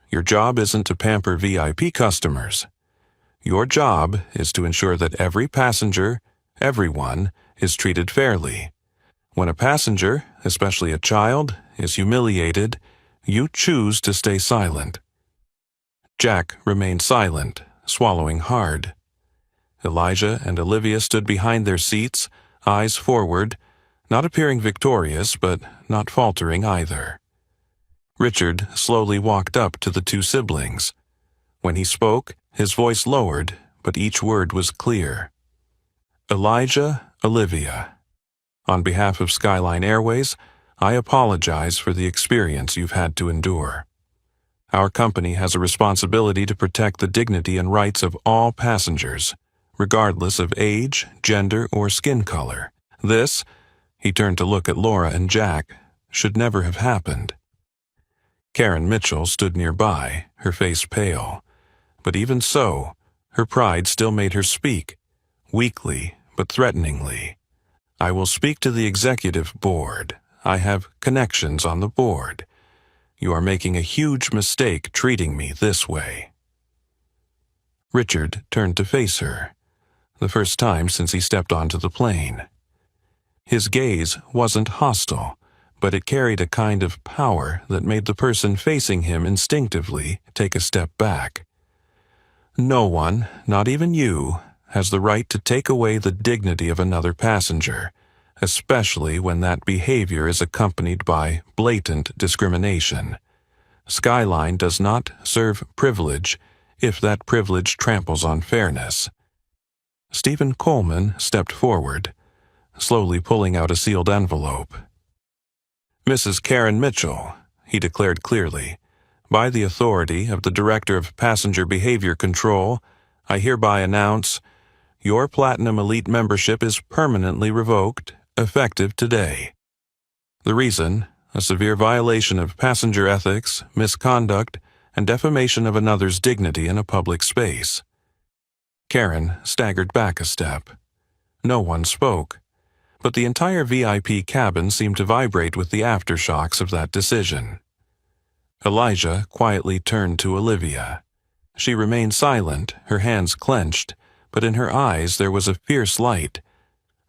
Your job isn't to pamper VIP customers. Your job is to ensure that every passenger, everyone, is treated fairly. When a passenger, especially a child, is humiliated, you choose to stay silent. Jack remained silent, swallowing hard. Elijah and Olivia stood behind their seats, eyes forward, not appearing victorious, but not faltering either. Richard slowly walked up to the two siblings. When he spoke, his voice lowered, but each word was clear. Elijah, Olivia. On behalf of Skyline Airways, I apologize for the experience you've had to endure. Our company has a responsibility to protect the dignity and rights of all passengers, regardless of age, gender, or skin color. This, he turned to look at Laura and Jack, should never have happened. Karen Mitchell stood nearby, her face pale. But even so, her pride still made her speak, weakly but threateningly. I will speak to the executive board. I have connections on the board. You are making a huge mistake treating me this way. Richard turned to face her, the first time since he stepped onto the plane. His gaze wasn't hostile, but it carried a kind of power that made the person facing him instinctively take a step back. No one, not even you, has the right to take away the dignity of another passenger, especially when that behavior is accompanied by blatant discrimination. Skyline does not serve privilege if that privilege tramples on fairness. Stephen Coleman stepped forward, slowly pulling out a sealed envelope. Mrs. Karen Mitchell, he declared clearly, by the authority of the Director of Passenger Behavior Control, I hereby announce your Platinum Elite membership is permanently revoked, effective today. The reason, a severe violation of passenger ethics, misconduct, and defamation of another's dignity in a public space. Karen staggered back a step. No one spoke, but the entire VIP cabin seemed to vibrate with the aftershocks of that decision. Elijah quietly turned to Olivia. She remained silent, her hands clenched, but in her eyes there was a fierce light,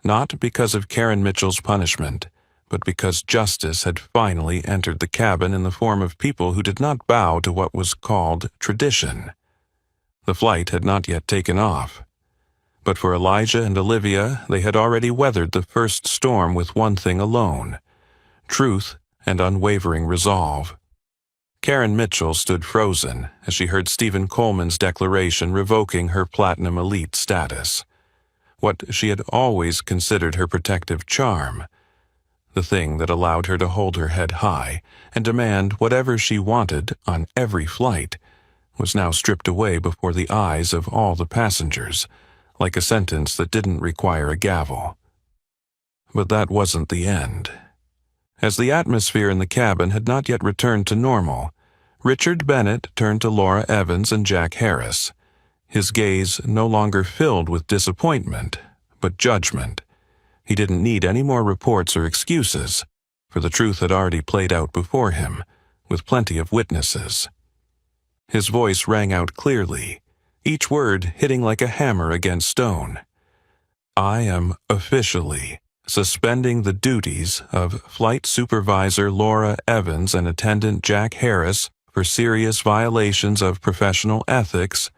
not because of Karen Mitchell's punishment, but because justice had finally entered the cabin in the form of people who did not bow to what was called tradition. The flight had not yet taken off. But for Elijah and Olivia, they had already weathered the first storm with one thing alone: truth and unwavering resolve. Karen Mitchell stood frozen as she heard Stephen Coleman's declaration revoking her Platinum Elite status. What she had always considered her protective charm, the thing that allowed her to hold her head high and demand whatever she wanted on every flight, was now stripped away before the eyes of all the passengers, like a sentence that didn't require a gavel. But that wasn't the end. As the atmosphere in the cabin had not yet returned to normal, Richard Bennett turned to Laura Evans and Jack Harris, his gaze no longer filled with disappointment, but judgment. He didn't need any more reports or excuses, for the truth had already played out before him, with plenty of witnesses. His voice rang out clearly, each word hitting like a hammer against stone. I am officially suspending the duties of Flight Supervisor Laura Evans and Attendant Jack Harris for serious violations of professional ethics,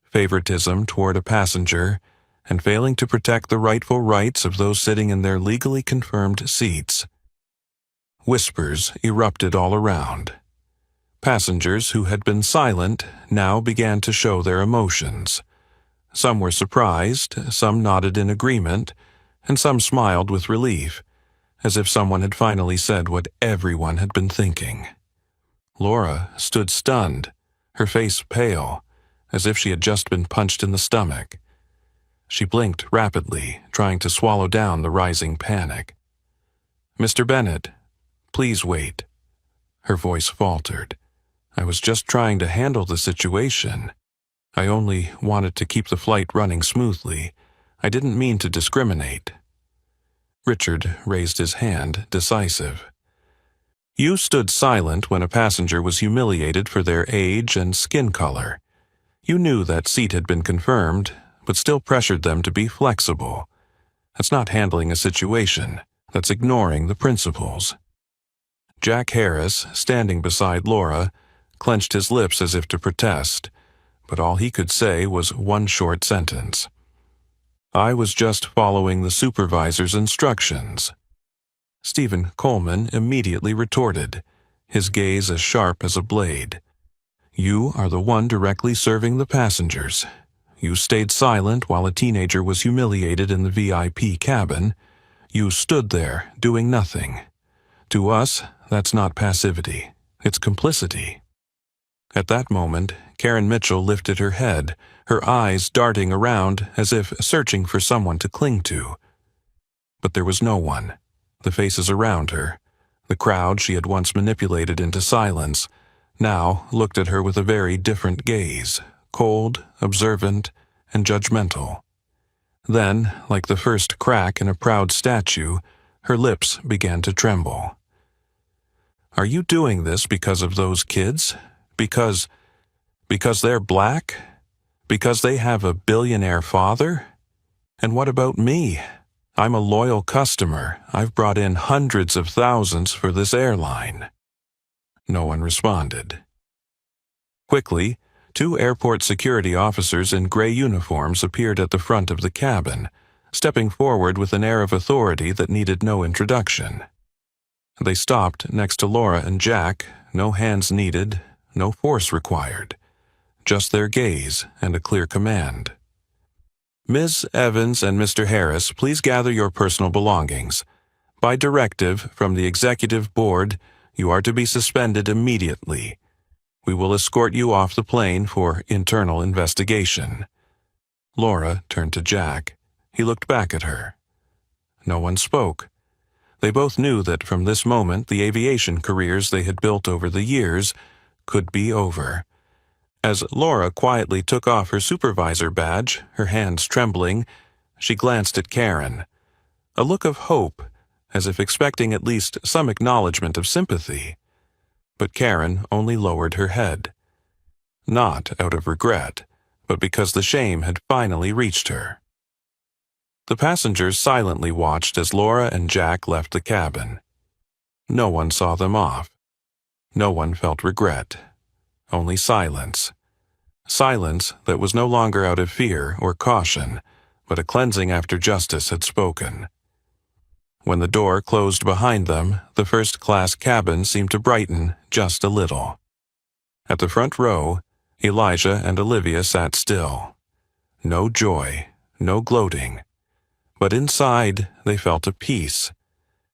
favoritism toward a passenger, and failing to protect the rightful rights of those sitting in their legally confirmed seats. Whispers erupted all around. Passengers who had been silent now began to show their emotions. Some were surprised, some nodded in agreement, and some smiled with relief, as if someone had finally said what everyone had been thinking. Laura stood stunned, her face pale, as if she had just been punched in the stomach. She blinked rapidly, trying to swallow down the rising panic. "Mr. Bennett, please wait." Her voice faltered. "I was just trying to handle the situation. I only wanted to keep the flight running smoothly. I didn't mean to discriminate." Richard raised his hand, decisive. "You stood silent when a passenger was humiliated for their age and skin color. You knew that seat had been confirmed, but still pressured them to be flexible. That's not handling a situation. That's ignoring the principles." Jack Harris, standing beside Laura, clenched his lips as if to protest, but all he could say was one short sentence. "I was just following the supervisor's instructions." Stephen Coleman immediately retorted, his gaze as sharp as a blade. "You are the one directly serving the passengers. You stayed silent while a teenager was humiliated in the VIP cabin. You stood there, doing nothing. To us, that's not passivity. It's complicity." At that moment, Karen Mitchell lifted her head, her eyes darting around as if searching for someone to cling to. But there was no one. The faces around her, the crowd she had once manipulated into silence, now looked at her with a very different gaze, cold, observant, and judgmental. Then, like the first crack in a proud statue, her lips began to tremble. "Are you doing this because of those kids? Because they're black? Because they have a billionaire father? And what about me? I'm a loyal customer. I've brought in hundreds of thousands for this airline." No one responded. Quickly, 2 airport security officers in gray uniforms appeared at the front of the cabin, stepping forward with an air of authority that needed no introduction. They stopped next to Laura and Jack, no hands needed, no force required, just their gaze and a clear command. "Ms. Evans and Mr. Harris, please gather your personal belongings. By directive from the Executive Board, you are to be suspended immediately. We will escort you off the plane for internal investigation." Laura turned to Jack. He looked back at her. No one spoke. They both knew that from this moment the aviation careers they had built over the years could be over. As Laura quietly took off her supervisor badge, her hands trembling, she glanced at Karen. A look of hope, as if expecting at least some acknowledgement of sympathy. But Karen only lowered her head. Not out of regret, but because the shame had finally reached her. The passengers silently watched as Laura and Jack left the cabin. No one saw them off. No one felt regret. Only silence. Silence that was no longer out of fear or caution, but a cleansing after justice had spoken. When the door closed behind them, the first-class cabin seemed to brighten just a little. At the front row, Elijah and Olivia sat still. No joy, no gloating. But inside, they felt a peace,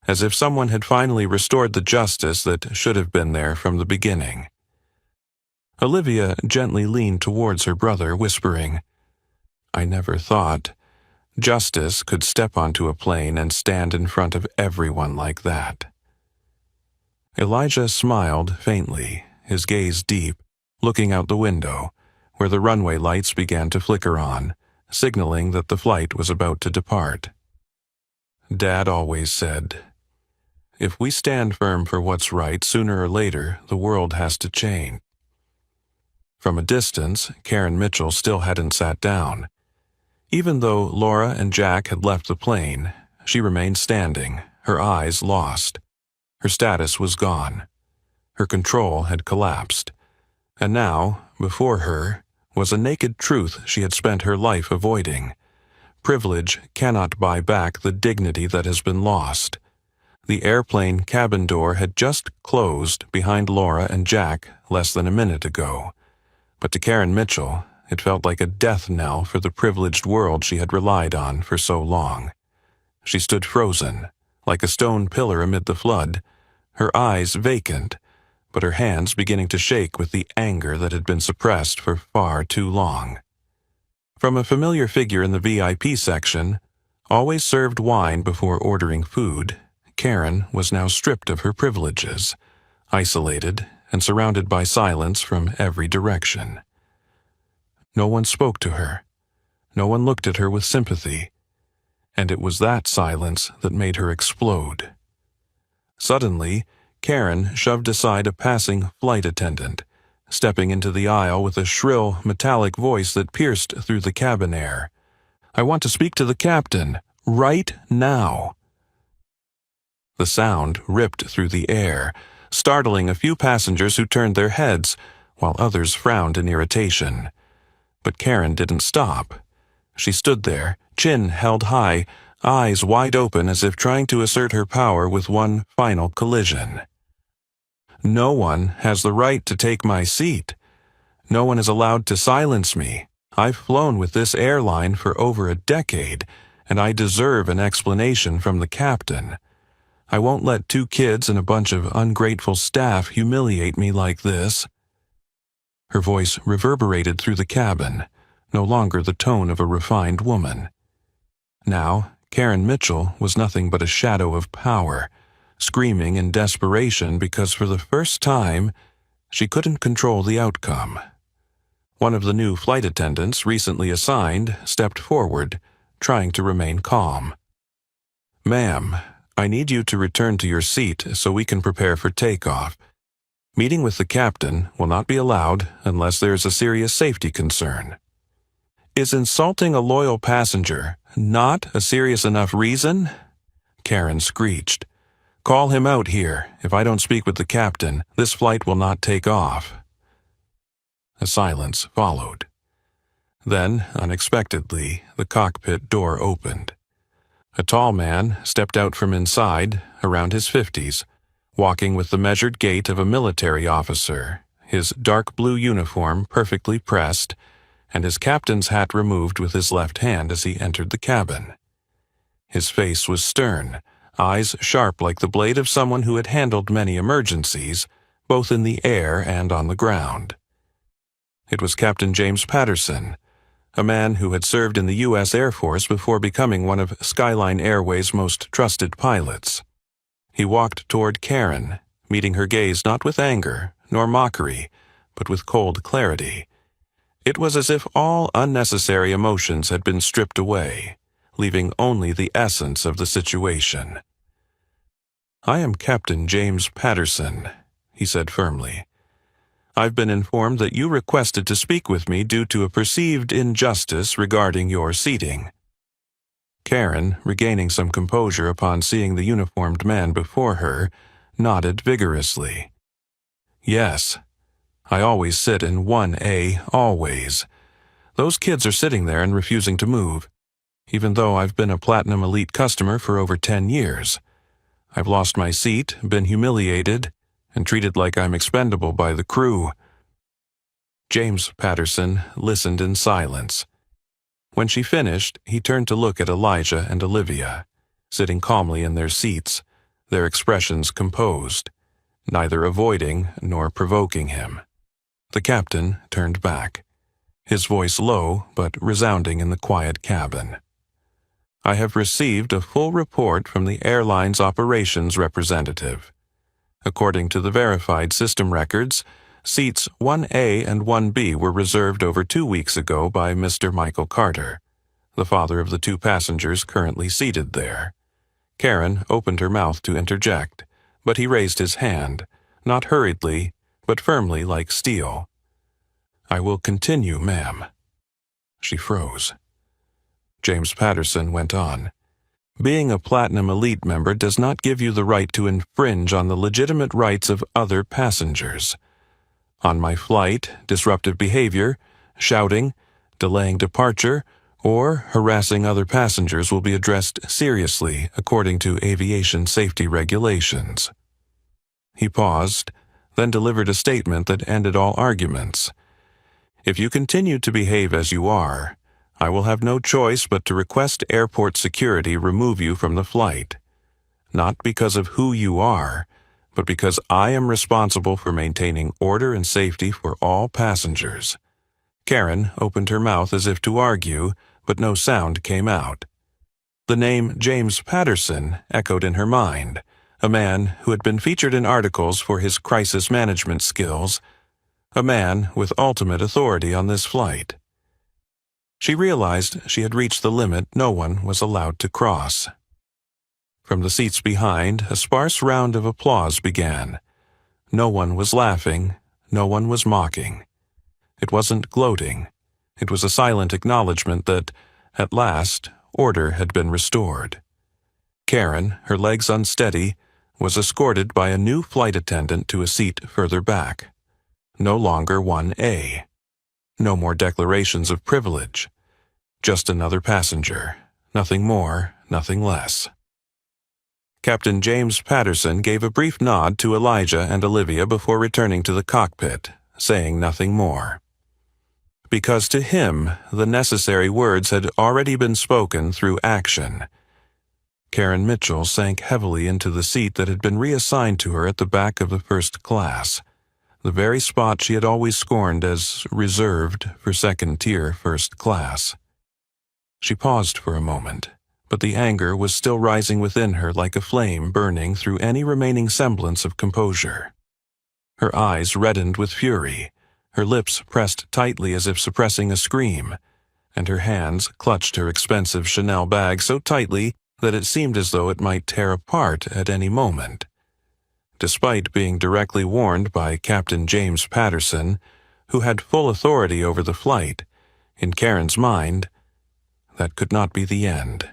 as if someone had finally restored the justice that should have been there from the beginning. Olivia gently leaned towards her brother, whispering, "I never thought justice could step onto a plane and stand in front of everyone like that." Elijah smiled faintly, his gaze deep, looking out the window, where the runway lights began to flicker on, signaling that the flight was about to depart. "Dad always said, if we stand firm for what's right, sooner or later, the world has to change." From a distance, Karen Mitchell still hadn't sat down. Even though Laura and Jack had left the plane, she remained standing, her eyes lost. Her status was gone. Her control had collapsed. And now, before her, was a naked truth she had spent her life avoiding. Privilege cannot buy back the dignity that has been lost. The airplane cabin door had just closed behind Laura and Jack less than a minute ago. But to Karen Mitchell, it felt like a death knell for the privileged world she had relied on for so long. She stood frozen, like a stone pillar amid the flood, her eyes vacant, but her hands beginning to shake with the anger that had been suppressed for far too long. From a familiar figure in the VIP section, always served wine before ordering food, Karen was now stripped of her privileges, isolated and surrounded by silence from every direction. No one spoke to her. No one looked at her with sympathy, and it was that silence that made her explode. Suddenly, Karen shoved aside a passing flight attendant, stepping into the aisle with a shrill, metallic voice that pierced through the cabin air. "I want to speak to the captain, right now." The sound ripped through the air, startling a few passengers who turned their heads, while others frowned in irritation. But Karen didn't stop. She stood there, chin held high, eyes wide open as if trying to assert her power with one final collision. "No one has the right to take my seat. No one is allowed to silence me. I've flown with this airline for over a decade, and I deserve an explanation from the captain. I won't let 2 kids and a bunch of ungrateful staff humiliate me like this." Her voice reverberated through the cabin, no longer the tone of a refined woman. Now, Karen Mitchell was nothing but a shadow of power, screaming in desperation because for the first time, she couldn't control the outcome. One of the new flight attendants recently assigned stepped forward, trying to remain calm. "Ma'am, I need you to return to your seat so we can prepare for takeoff. Meeting with the captain will not be allowed unless there is a serious safety concern." "Is insulting a loyal passenger not a serious enough reason?" Karen screeched. "Call him out here. If I don't speak with the captain, this flight will not take off." A silence followed. Then, unexpectedly, the cockpit door opened. A tall man stepped out from inside, around his 50s, walking with the measured gait of a military officer, his dark blue uniform perfectly pressed, and his captain's hat removed with his left hand as he entered the cabin. His face was stern, eyes sharp like the blade of someone who had handled many emergencies, both in the air and on the ground. It was Captain James Patterson, a man who had served in the U.S. Air Force before becoming one of Skyline Airways' most trusted pilots. He walked toward Karen, meeting her gaze not with anger nor mockery, but with cold clarity. It was as if all unnecessary emotions had been stripped away, leaving only the essence of the situation. "I am Captain James Patterson," he said firmly. "I've been informed that you requested to speak with me due to a perceived injustice regarding your seating." Karen, regaining some composure upon seeing the uniformed man before her, nodded vigorously. "Yes. I always sit in 1A, always. Those kids are sitting there and refusing to move, even though I've been a Platinum Elite customer for over 10 years. I've lost my seat, been humiliated, and treated like I'm expendable by the crew." James Patterson listened in silence. When she finished, he turned to look at Elijah and Olivia, sitting calmly in their seats, their expressions composed, neither avoiding nor provoking him. The captain turned back, his voice low but resounding in the quiet cabin. "I have received a full report from the airline's operations representative. According to the verified system records, seats 1A and 1B were reserved over 2 weeks ago by Mr. Michael Carter, the father of the 2 passengers currently seated there." Karen opened her mouth to interject, but he raised his hand, not hurriedly, but firmly like steel. "I will continue, ma'am." She froze. James Patterson went on. "Being a Platinum Elite member does not give you the right to infringe on the legitimate rights of other passengers. On my flight, disruptive behavior, shouting, delaying departure, or harassing other passengers will be addressed seriously according to aviation safety regulations." He paused, then delivered a statement that ended all arguments. "If you continue to behave as you are, I will have no choice but to request airport security remove you from the flight. not because of who you are, but because I am responsible for maintaining order and safety for all passengers." Karen opened her mouth as if to argue, but no sound came out. The name James Patterson echoed in her mind, a man who had been featured in articles for his crisis management skills, a man with ultimate authority on this flight. She realized she had reached the limit no one was allowed to cross. From the seats behind, a sparse round of applause began. No one was laughing, no one was mocking. It wasn't gloating. It was a silent acknowledgement that, at last, order had been restored. Karen, her legs unsteady, was escorted by a new flight attendant to a seat further back. No longer 1A. No more declarations of privilege. Just another passenger. Nothing more, nothing less. Captain James Patterson gave a brief nod to Elijah and Olivia before returning to the cockpit, saying nothing more. Because to him, the necessary words had already been spoken through action. Karen Mitchell sank heavily into the seat that had been reassigned to her at the back of the first class, the very spot she had always scorned as reserved for second-tier first class. She paused for a moment, but the anger was still rising within her like a flame burning through any remaining semblance of composure. Her eyes reddened with fury, her lips pressed tightly as if suppressing a scream, and her hands clutched her expensive Chanel bag so tightly that it seemed as though it might tear apart at any moment. Despite being directly warned by Captain James Patterson, who had full authority over the flight, in Karen's mind, that could not be the end.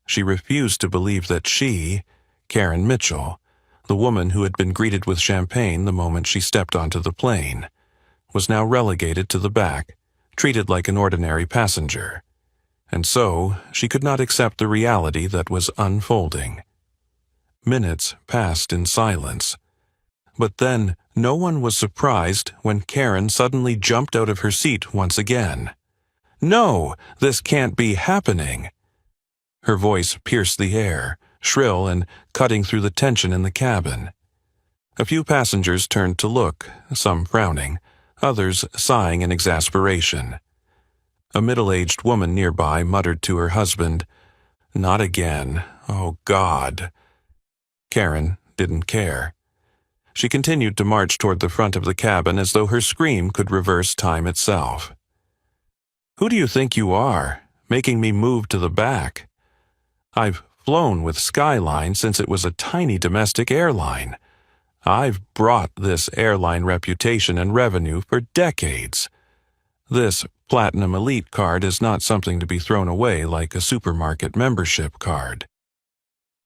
She refused to believe that she, Karen Mitchell, the woman who had been greeted with champagne the moment she stepped onto the plane, was now relegated to the back, treated like an ordinary passenger. And so, she could not accept the reality that was unfolding. Minutes passed in silence. But then, no one was surprised when Karen suddenly jumped out of her seat once again. "No, this can't be happening!" Her voice pierced the air, shrill and cutting through the tension in the cabin. A few passengers turned to look, some frowning, others sighing in exasperation. A middle-aged woman nearby muttered to her husband, "Not again. Oh, God." Karen didn't care. She continued to march toward the front of the cabin as though her scream could reverse time itself. "Who do you think you are, making me move to the back? I've flown with Skyline since it was a tiny domestic airline. I've brought this airline reputation and revenue for decades. This Platinum Elite card is not something to be thrown away like a supermarket membership card."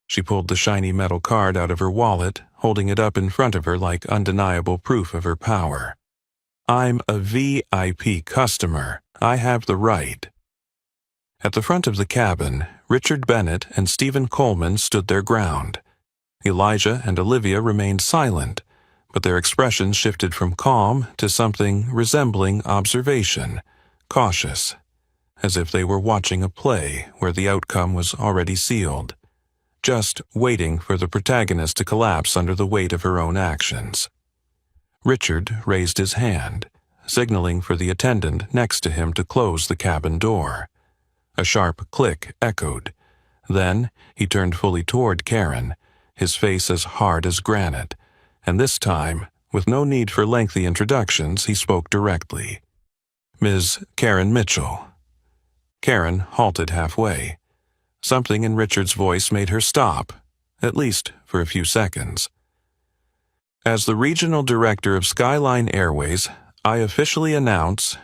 She pulled the shiny metal card out of her wallet, holding it up in front of her like undeniable proof of her power. "I'm a VIP customer. I have the right." At the front of the cabin, Richard Bennett and Stephen Coleman stood their ground. Elijah and Olivia remained silent, but their expressions shifted from calm to something resembling observation, cautious, as if they were watching a play where the outcome was already sealed, just waiting for the protagonist to collapse under the weight of her own actions. Richard raised his hand, signaling for the attendant next to him to close the cabin door. A sharp click echoed. Then he turned fully toward Karen, his face as hard as granite, and this time, with no need for lengthy introductions, he spoke directly. "Ms. Karen Mitchell." Karen halted halfway. Something in Richard's voice made her stop, at least for a few seconds. "As the Regional Director of Skyline Airways, I officially announce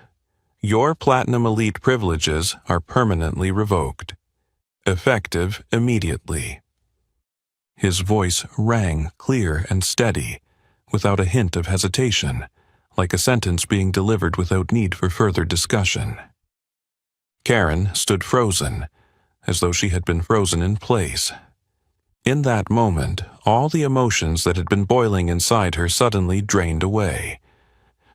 your Platinum Elite privileges are permanently revoked. Effective immediately." His voice rang clear and steady, without a hint of hesitation, like a sentence being delivered without need for further discussion. Karen stood frozen, as though she had been frozen in place. In that moment, all the emotions that had been boiling inside her suddenly drained away.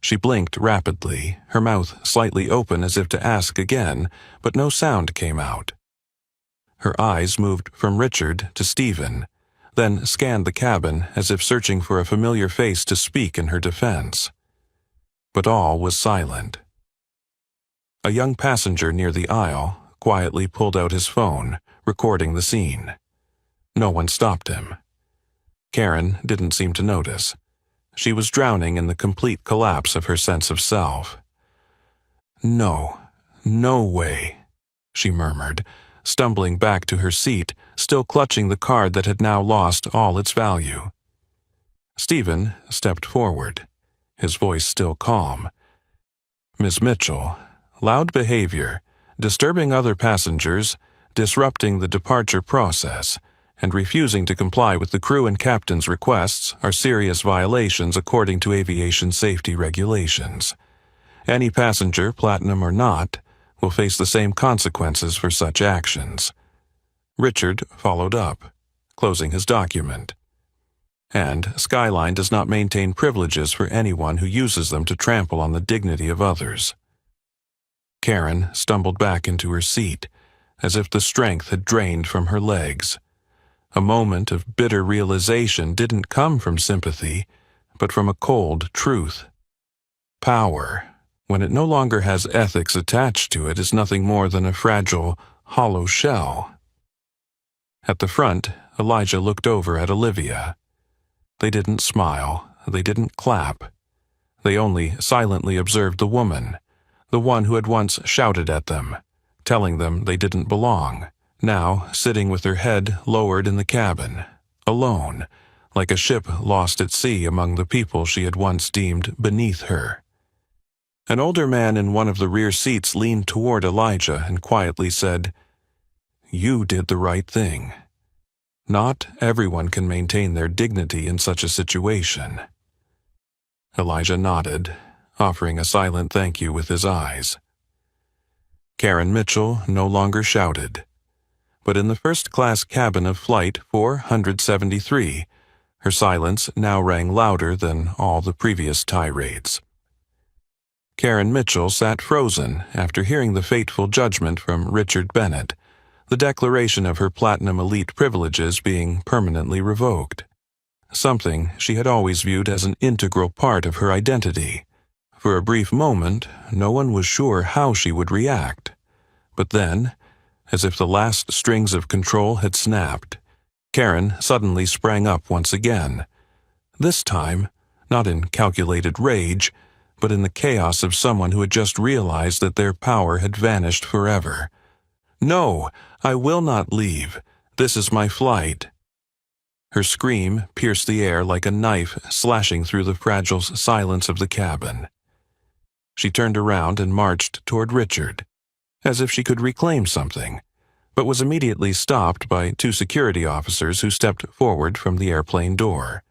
She blinked rapidly, her mouth slightly open as if to ask again, but no sound came out. Her eyes moved from Richard to Stephen, then scanned the cabin as if searching for a familiar face to speak in her defense. But all was silent. A young passenger near the aisle quietly pulled out his phone, recording the scene. No one stopped him. Karen didn't seem to notice. She was drowning in the complete collapse of her sense of self. "No, no way," she murmured, stumbling back to her seat, still clutching the card that had now lost all its value. Stephen stepped forward, his voice still calm. "Miss Mitchell, loud behavior, disturbing other passengers, disrupting the departure process, and refusing to comply with the crew and captain's requests are serious violations according to aviation safety regulations. Any passenger, platinum or not, will face the same consequences for such actions." Richard followed up, closing his document. "And Skyline does not maintain privileges for anyone who uses them to trample on the dignity of others." Karen stumbled back into her seat, as if the strength had drained from her legs. A moment of bitter realization didn't come from sympathy, but from a cold truth. Power, when it no longer has ethics attached to it, is nothing more than a fragile, hollow shell. At the front, Elijah looked over at Olivia. They didn't smile, they didn't clap. They only silently observed the woman, the one who had once shouted at them, telling them they didn't belong, now sitting with her head lowered in the cabin, alone, like a ship lost at sea among the people she had once deemed beneath her. An older man in one of the rear seats leaned toward Elijah and quietly said, "You did the right thing. Not everyone can maintain their dignity in such a situation." Elijah nodded, offering a silent thank you with his eyes. Karen Mitchell no longer shouted, but in the first-class cabin of Flight 473, her silence now rang louder than all the previous tirades. Karen Mitchell sat frozen after hearing the fateful judgment from Richard Bennett, the declaration of her Platinum Elite privileges being permanently revoked, something she had always viewed as an integral part of her identity. For a brief moment, no one was sure how she would react. But then, as if the last strings of control had snapped, Karen suddenly sprang up once again. This time, not in calculated rage, but in the chaos of someone who had just realized that their power had vanished forever. "No, I will not leave. This is my flight." Her scream pierced the air like a knife slashing through the fragile silence of the cabin. She turned around and marched toward Richard, as if she could reclaim something, but was immediately stopped by two security officers who stepped forward from the airplane door.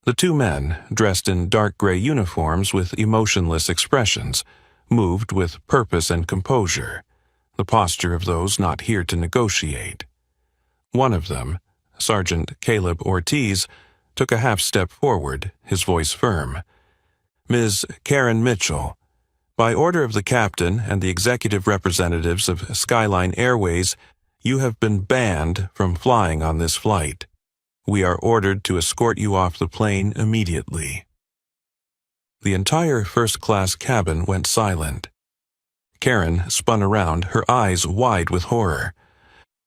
The two men, dressed in dark gray uniforms with emotionless expressions, moved with purpose and composure, the posture of those not here to negotiate. One of them, Sergeant Caleb Ortiz, took a half-step forward, his voice firm. "Ms. Karen Mitchell, by order of the captain and the executive representatives of Skyline Airways, you have been banned from flying on this flight. We are ordered to escort you off the plane immediately." The entire first-class cabin went silent. Karen spun around, her eyes wide with horror.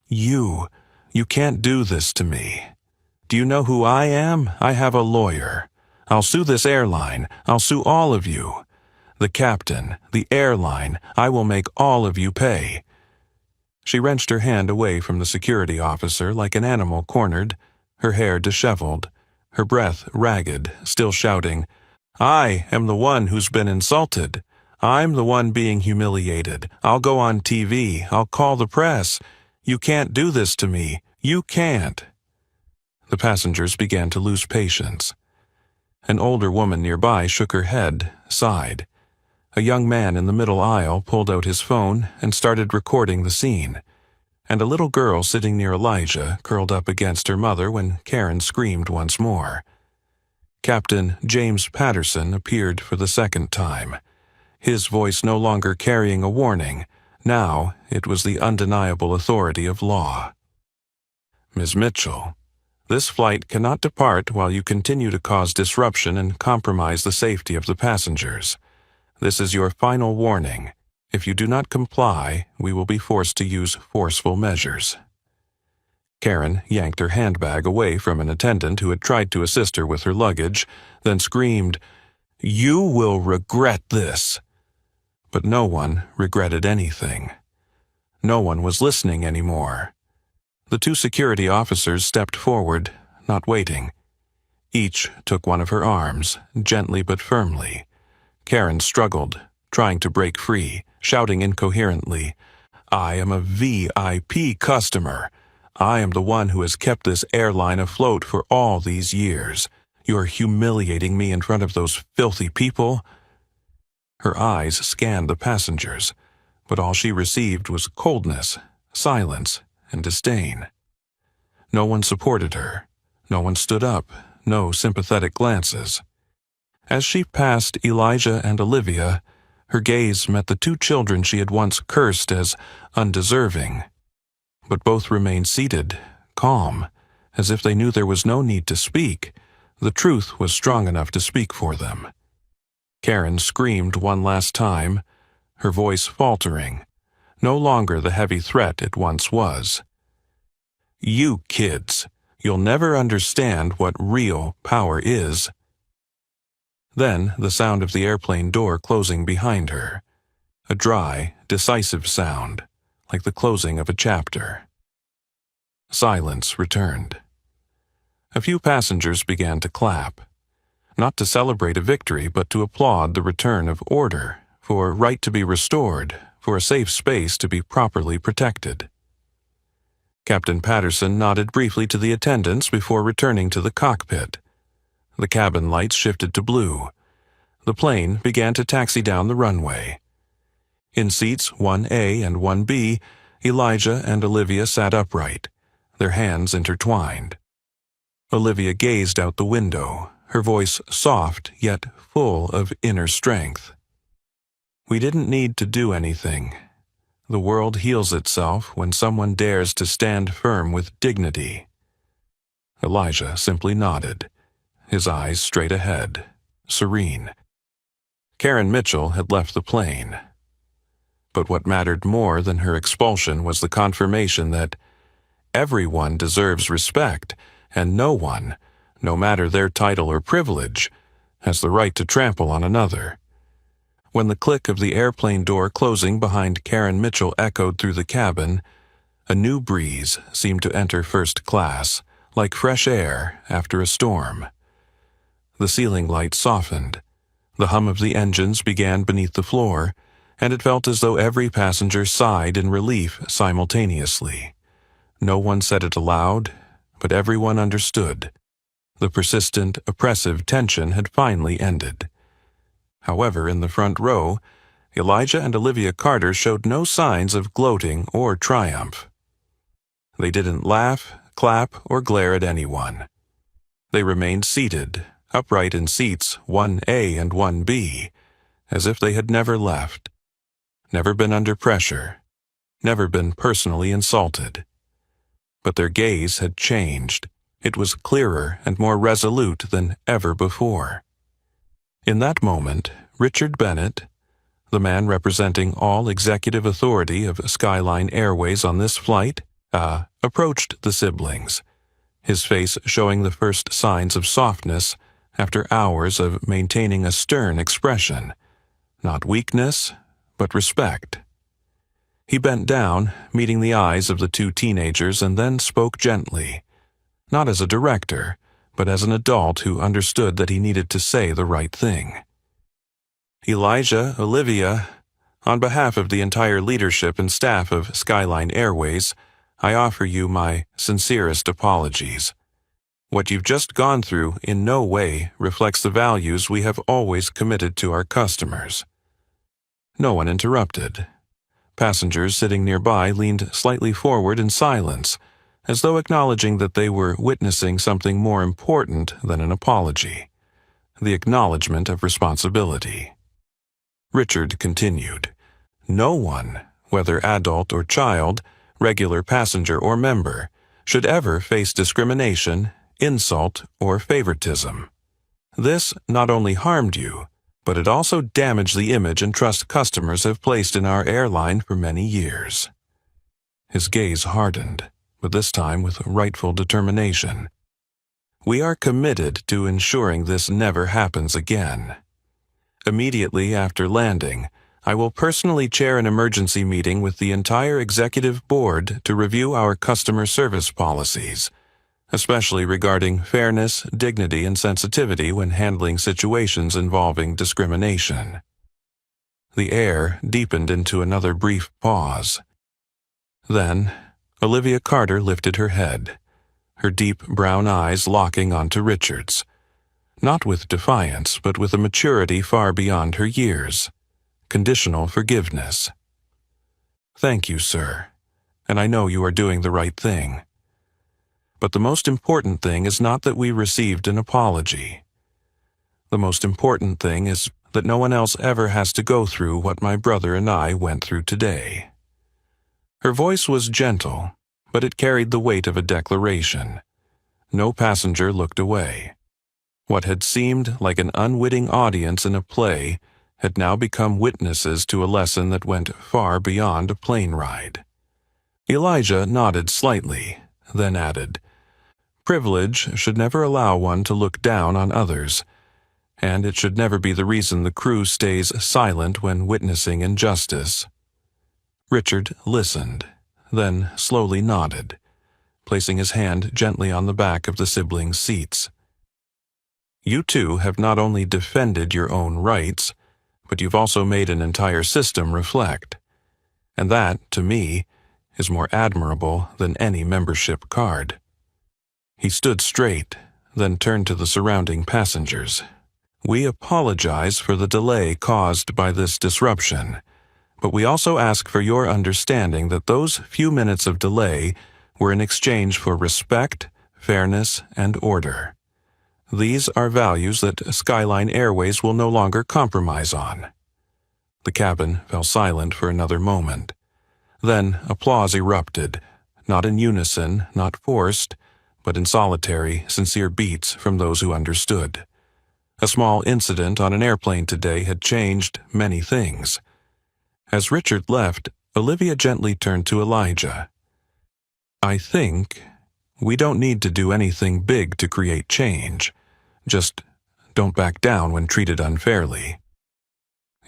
You can't do this to me. Do you know who I am? I have a lawyer. I'll sue this airline. I'll sue all of you. The captain, the airline, I will make all of you pay." She wrenched her hand away from the security officer like an animal cornered, her hair disheveled, her breath ragged, still shouting, "I am the one who's been insulted. I'm the one being humiliated. I'll go on TV. I'll call the press. You can't do this to me. You can't." The passengers began to lose patience. An older woman nearby shook her head, sighed. A young man in the middle aisle pulled out his phone and started recording the scene, and a little girl sitting near Elijah curled up against her mother when Karen screamed once more. Captain James Patterson appeared for the second time, his voice no longer carrying a warning. Now it was the undeniable authority of law. "Ms. Mitchell, This flight cannot depart while you continue to cause disruption and compromise the safety of the passengers. This is your final warning. If you do not comply, we will be forced to use forceful measures." Karen yanked her handbag away from an attendant who had tried to assist her with her luggage, then screamed, "You will regret this!" But no one regretted anything. No one was listening anymore. The two security officers stepped forward, not waiting. Each took one of her arms, gently but firmly. Karen struggled, trying to break free, shouting incoherently, "I am a VIP customer. I am the one who has kept this airline afloat for all these years. You're humiliating me in front of those filthy people." Her eyes scanned the passengers, but all she received was coldness, silence, and disdain. No one supported her. No one stood up. No sympathetic glances. As she passed Elijah and Olivia, her gaze met the two children she had once cursed as undeserving. But both remained seated, calm, as if they knew there was no need to speak. The truth was strong enough to speak for them. Karen screamed one last time, her voice faltering, no longer the heavy threat it once was. "You kids, you'll never understand what real power is." Then the sound of the airplane door closing behind her, a dry, decisive sound, like the closing of a chapter. Silence returned. A few passengers began to clap, not to celebrate a victory, but to applaud the return of order, for right to be restored, for a safe space to be properly protected. Captain Patterson nodded briefly to the attendants before returning to the cockpit. The cabin lights shifted to blue. The plane began to taxi down the runway. In seats 1A and 1B, Elijah and Olivia sat upright, their hands intertwined. Olivia gazed out the window, her voice soft yet full of inner strength. "We didn't need to do anything. The world heals itself when someone dares to stand firm with dignity." Elijah simply nodded, his eyes straight ahead, serene. Karen Mitchell had left the plane. But what mattered more than her expulsion was the confirmation that everyone deserves respect, and no one, no matter their title or privilege, has the right to trample on another. When the click of the airplane door closing behind Karen Mitchell echoed through the cabin, a new breeze seemed to enter first class, like fresh air after a storm. The ceiling lights softened. The hum of the engines began beneath the floor, and it felt as though every passenger sighed in relief simultaneously. No one said it aloud, but everyone understood. The persistent, oppressive tension had finally ended. However, in the front row, Elijah and Olivia Carter showed no signs of gloating or triumph. They didn't laugh, clap, or glare at anyone. They remained seated, upright in seats 1A and 1B, as if they had never left, never been under pressure, never been personally insulted. But their gaze had changed. It was clearer and more resolute than ever before. In that moment, Richard Bennett, the man representing all executive authority of Skyline Airways on this flight, approached the siblings, his face showing the first signs of softness after hours of maintaining a stern expression, not weakness, but respect. He bent down, meeting the eyes of the two teenagers, and then spoke gently, not as a director, but as an adult who understood that he needed to say the right thing. "Elijah, Olivia, on behalf of the entire leadership and staff of Skyline Airways, I offer you my sincerest apologies. What you've just gone through in no way reflects the values we have always committed to our customers." No one interrupted. Passengers sitting nearby leaned slightly forward in silence, as though acknowledging that they were witnessing something more important than an apology, the acknowledgement of responsibility. Richard continued, "No one, whether adult or child, regular passenger or member, should ever face discrimination, insult, or favoritism. This not only harmed you, but it also damaged the image and trust customers have placed in our airline for many years. His gaze hardened, but this time with rightful determination. We are committed to ensuring this never happens again. Immediately after landing, I will personally chair an emergency meeting with the entire executive board to review our customer service policies, especially regarding fairness, dignity, and sensitivity when handling situations involving discrimination. The air deepened into another brief pause. Then, Olivia Carter lifted her head, her deep brown eyes locking onto Richard's, not with defiance, but with a maturity far beyond her years. Conditional forgiveness. Thank you, sir, and I know you are doing the right thing. But the most important thing is not that we received an apology. The most important thing is that no one else ever has to go through what my brother and I went through today. Her voice was gentle, but it carried the weight of a declaration. No passenger looked away. What had seemed like an unwitting audience in a play had now become witnesses to a lesson that went far beyond a plane ride. Elijah nodded slightly, then added, "Privilege should never allow one to look down on others, and it should never be the reason the crew stays silent when witnessing injustice." Richard listened, then slowly nodded, placing his hand gently on the back of the siblings' seats. You two have not only defended your own rights, but you've also made an entire system reflect. And that, to me, is more admirable than any membership card. He stood straight, then turned to the surrounding passengers. We apologize for the delay caused by this disruption, but we also ask for your understanding that those few minutes of delay were in exchange for respect, fairness, and order. These are values that Skyline Airways will no longer compromise on. The cabin fell silent for another moment. Then applause erupted, not in unison, not forced, but in solitary, sincere beats from those who understood. A small incident on an airplane today had changed many things. As Richard left, Olivia gently turned to Elijah. "I think we don't need to do anything big to create change. Just don't back down when treated unfairly."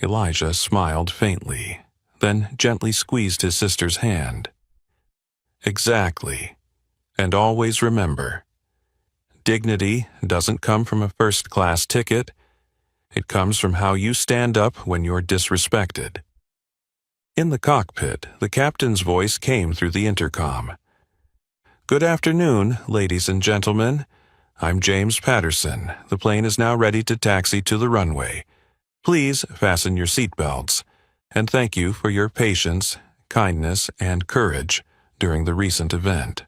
Elijah smiled faintly, then gently squeezed his sister's hand. "Exactly. And always remember, dignity doesn't come from a first-class ticket. It comes from how you stand up when you're disrespected." In the cockpit, the captain's voice came through the intercom. "Good afternoon, ladies and gentlemen. I'm James Patterson. The plane is now ready to taxi to the runway. Please fasten your seatbelts, and thank you for your patience, kindness, and courage during the recent event."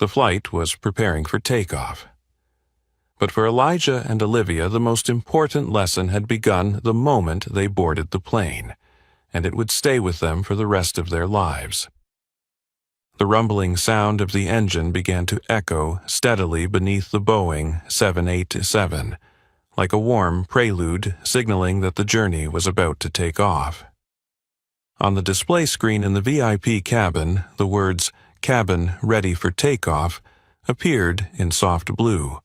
The flight was preparing for takeoff. But for Elijah and Olivia, the most important lesson had begun the moment they boarded the plane, and it would stay with them for the rest of their lives. The rumbling sound of the engine began to echo steadily beneath the Boeing 787, like a warm prelude signaling that the journey was about to take off. On the display screen in the VIP cabin, the words "Cabin ready for takeoff" appeared in soft blue.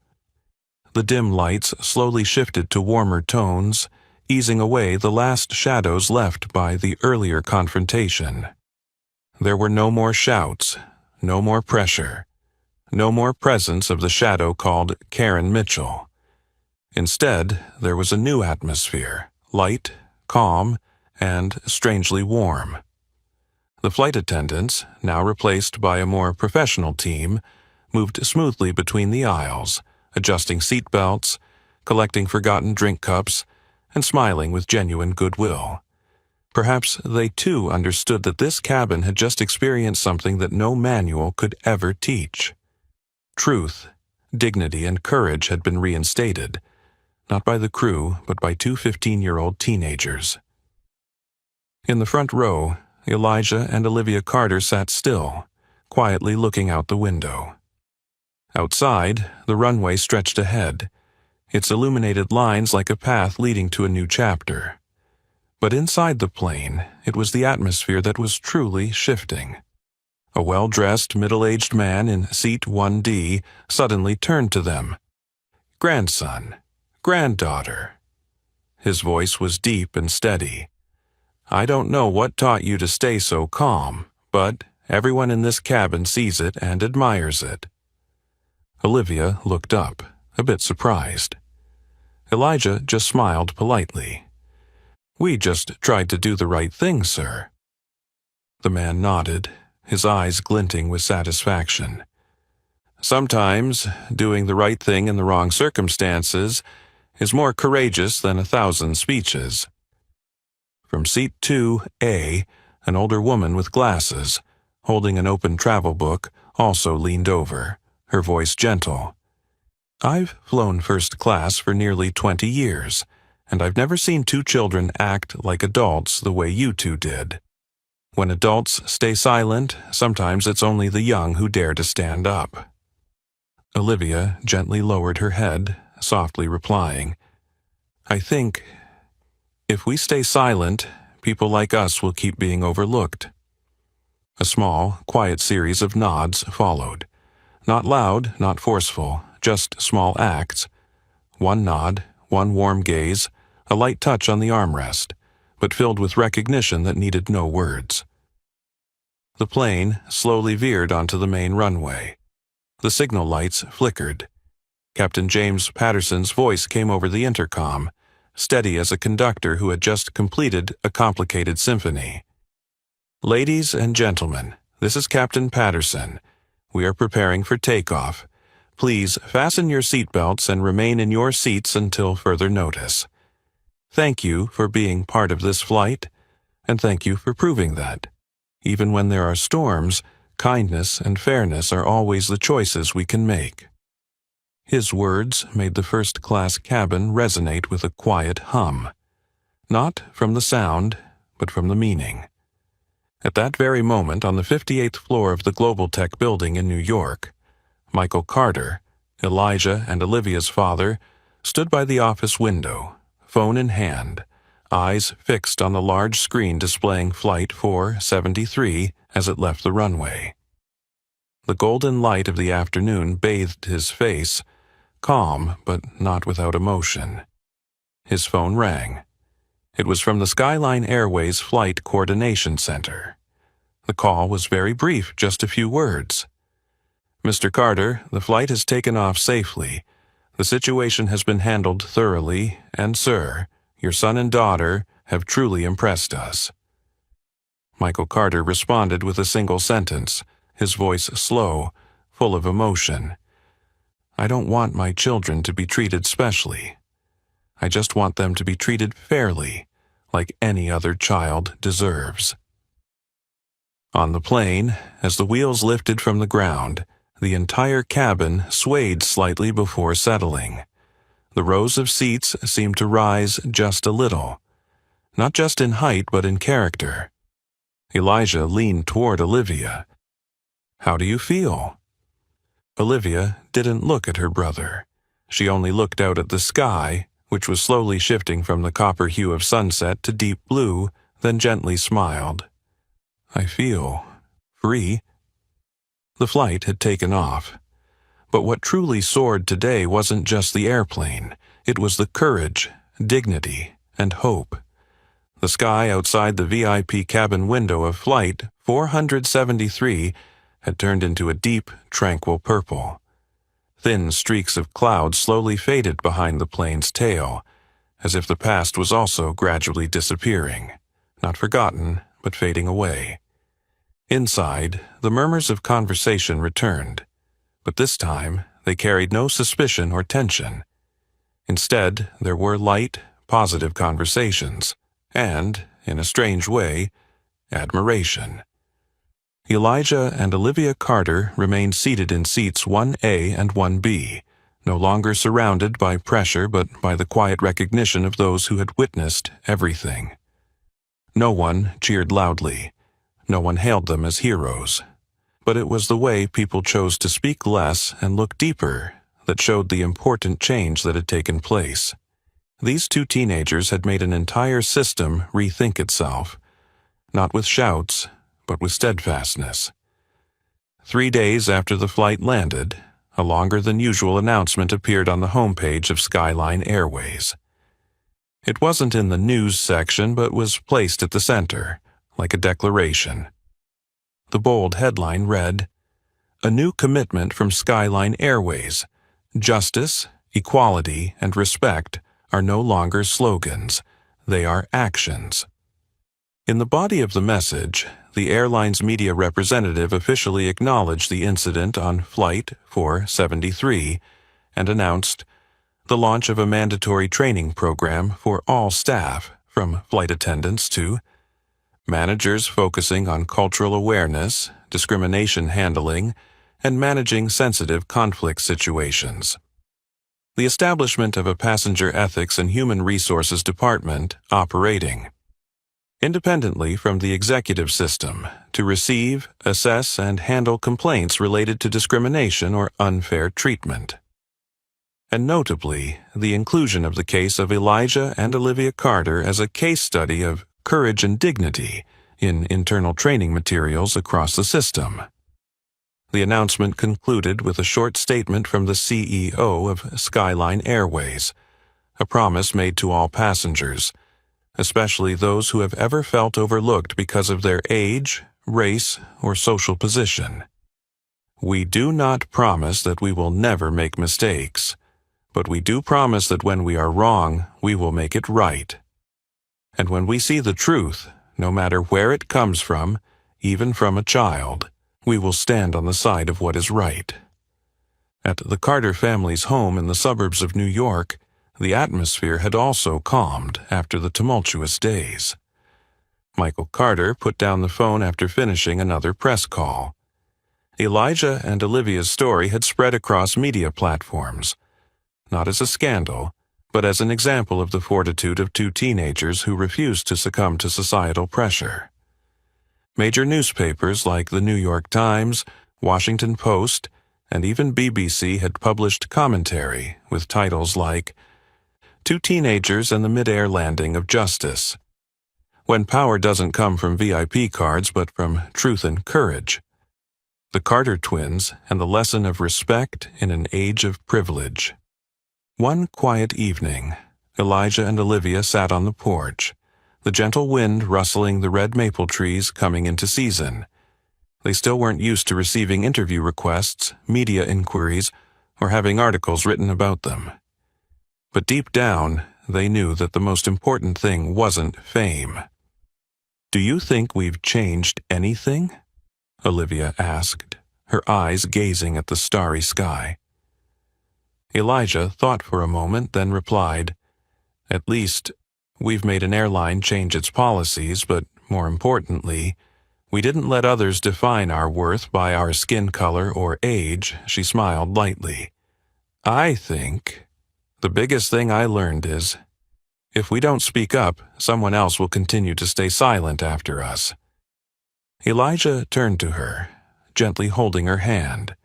The dim lights slowly shifted to warmer tones, easing away the last shadows left by the earlier confrontation. There were no more shouts, no more pressure, no more presence of the shadow called Karen Mitchell. Instead, there was a new atmosphere, light, calm, and strangely warm. The flight attendants, now replaced by a more professional team, moved smoothly between the aisles, adjusting seat belts, collecting forgotten drink cups, and smiling with genuine goodwill. Perhaps they too understood that this cabin had just experienced something that no manual could ever teach. Truth, dignity, and courage had been reinstated, not by the crew, but by two 15-year-old teenagers. In the front row, Elijah and Olivia Carter sat still, quietly looking out the window. Outside, the runway stretched ahead, its illuminated lines like a path leading to a new chapter. But inside the plane, it was the atmosphere that was truly shifting. A well-dressed, middle-aged man in seat 1D suddenly turned to them. "Grandson, granddaughter." His voice was deep and steady. "I don't know what taught you to stay so calm, but everyone in this cabin sees it and admires it." Olivia looked up, a bit surprised. Elijah just smiled politely. "We just tried to do the right thing, sir." The man nodded, his eyes glinting with satisfaction. "Sometimes, doing the right thing in the wrong circumstances is more courageous than 1,000 speeches." From seat 2A, an older woman with glasses, holding an open travel book, also leaned over, her voice gentle. "I've flown first class for nearly 20 years, and I've never seen two children act like adults the way you two did. When adults stay silent, sometimes it's only the young who dare to stand up." Olivia gently lowered her head, softly replying, "I think, if we stay silent, people like us will keep being overlooked." A small, quiet series of nods followed. Not loud, not forceful, just small acts. One nod, one warm gaze, a light touch on the armrest, but filled with recognition that needed no words. The plane slowly veered onto the main runway. The signal lights flickered. Captain James Patterson's voice came over the intercom, steady as a conductor who had just completed a complicated symphony. "Ladies and gentlemen, this is Captain Patterson. We are preparing for takeoff. Please fasten your seatbelts and remain in your seats until further notice. Thank you for being part of this flight, and thank you for proving that, even when there are storms, kindness and fairness are always the choices we can make." His words made the first-class cabin resonate with a quiet hum, not from the sound, but from the meaning. At that very moment, on the 58th floor of the Global Tech building in New York, Michael Carter, Elijah and Olivia's father, stood by the office window, phone in hand, eyes fixed on the large screen displaying Flight 473 as it left the runway. The golden light of the afternoon bathed his face, calm but not without emotion. His phone rang. It was from the Skyline Airways Flight Coordination Center. The call was very brief, just a few words. "Mr. Carter, the flight has taken off safely. The situation has been handled thoroughly, and sir, your son and daughter have truly impressed us." Michael Carter responded with a single sentence, his voice slow, full of emotion. "I don't want my children to be treated specially. I just want them to be treated fairly, like any other child deserves." On the plane, as the wheels lifted from the ground, the entire cabin swayed slightly before settling. The rows of seats seemed to rise just a little, not just in height but in character. Elijah leaned toward Olivia. "How do you feel?" Olivia didn't look at her brother. She only looked out at the sky, which was slowly shifting from the copper hue of sunset to deep blue, then gently smiled. "I feel free." The flight had taken off. But what truly soared today wasn't just the airplane. It was the courage, dignity, and hope. The sky outside the VIP cabin window of Flight 473 had turned into a deep, tranquil purple. Thin streaks of cloud slowly faded behind the plane's tail, as if the past was also gradually disappearing, not forgotten, but fading away. Inside, the murmurs of conversation returned, but this time they carried no suspicion or tension. Instead, there were light, positive conversations, and, in a strange way, admiration. Elijah and Olivia Carter remained seated in seats 1A and 1B, no longer surrounded by pressure but by the quiet recognition of those who had witnessed everything. No one cheered loudly. No one hailed them as heroes. but it was the way people chose to speak less and look deeper that showed the important change that had taken place. These two teenagers had made an entire system rethink itself, not with shouts, but with steadfastness. 3 days after the flight landed, a longer-than-usual announcement appeared on the homepage of Skyline Airways. It wasn't in the news section, but was placed at the center, like a declaration. The bold headline read, "A new commitment from Skyline Airways. Justice, equality, and respect are no longer slogans. They are actions." In the body of the message, the airline's media representative officially acknowledged the incident on Flight 473 and announced the launch of a mandatory training program for all staff, from flight attendants to managers, focusing on cultural awareness, discrimination handling, and managing sensitive conflict situations. The establishment of a passenger ethics and human resources department operating independently from the executive system to receive, assess, and handle complaints related to discrimination or unfair treatment. And notably, the inclusion of the case of Elijah and Olivia Carter as a case study of courage and dignity in internal training materials across the system. The announcement concluded with a short statement from the CEO of Skyline Airways, a promise made to all passengers, especially those who have ever felt overlooked because of their age, race, or social position. "We do not promise that we will never make mistakes, but we do promise that when we are wrong, we will make it right. And when we see the truth, no matter where it comes from, even from a child, we will stand on the side of what is right." At the Carter family's home in the suburbs of New York, the atmosphere had also calmed after the tumultuous days. Michael Carter put down the phone after finishing another press call. Elijah and Olivia's story had spread across media platforms, not as a scandal, but as an example of the fortitude of two teenagers who refused to succumb to societal pressure. Major newspapers like the New York Times, Washington Post, and even BBC had published commentary with titles like "Two Teenagers and the Mid-Air Landing of Justice," "When Power Doesn't Come from VIP Cards but from Truth and Courage," "The Carter Twins and the Lesson of Respect in an Age of Privilege." One quiet evening, Elijah and Olivia sat on the porch, the gentle wind rustling the red maple trees coming into season. They still weren't used to receiving interview requests, media inquiries, or having articles written about them. But deep down, they knew that the most important thing wasn't fame. "Do you think we've changed anything?" Olivia asked, her eyes gazing at the starry sky. Elijah thought for a moment, then replied, "At least, we've made an airline change its policies, but more importantly, we didn't let others define our worth by our skin color or age." She smiled lightly. "I think the biggest thing I learned is, if we don't speak up, someone else will continue to stay silent after us." Elijah turned to her, gently holding her hand.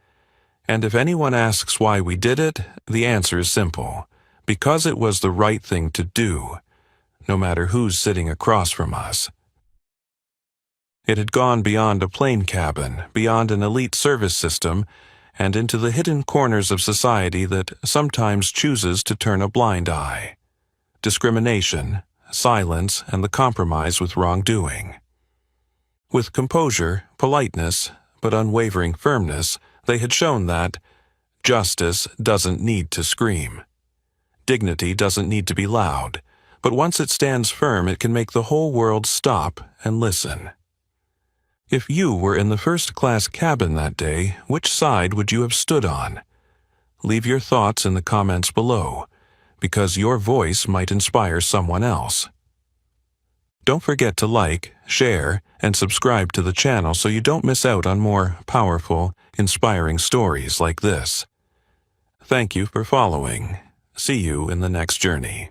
"And if anyone asks why we did it, the answer is simple: because it was the right thing to do, no matter who's sitting across from us." It had gone beyond a plane cabin, beyond an elite service system, and into the hidden corners of society that sometimes chooses to turn a blind eye. Discrimination, silence, and the compromise with wrongdoing. With composure, politeness, but unwavering firmness, they had shown that justice doesn't need to scream. Dignity doesn't need to be loud, but once it stands firm, it can make the whole world stop and listen. If you were in the first-class cabin that day, which side would you have stood on? Leave your thoughts in the comments below, because your voice might inspire someone else. Don't forget to like, share, and subscribe to the channel so you don't miss out on more powerful, inspiring stories like this. Thank you for following. See you in the next journey.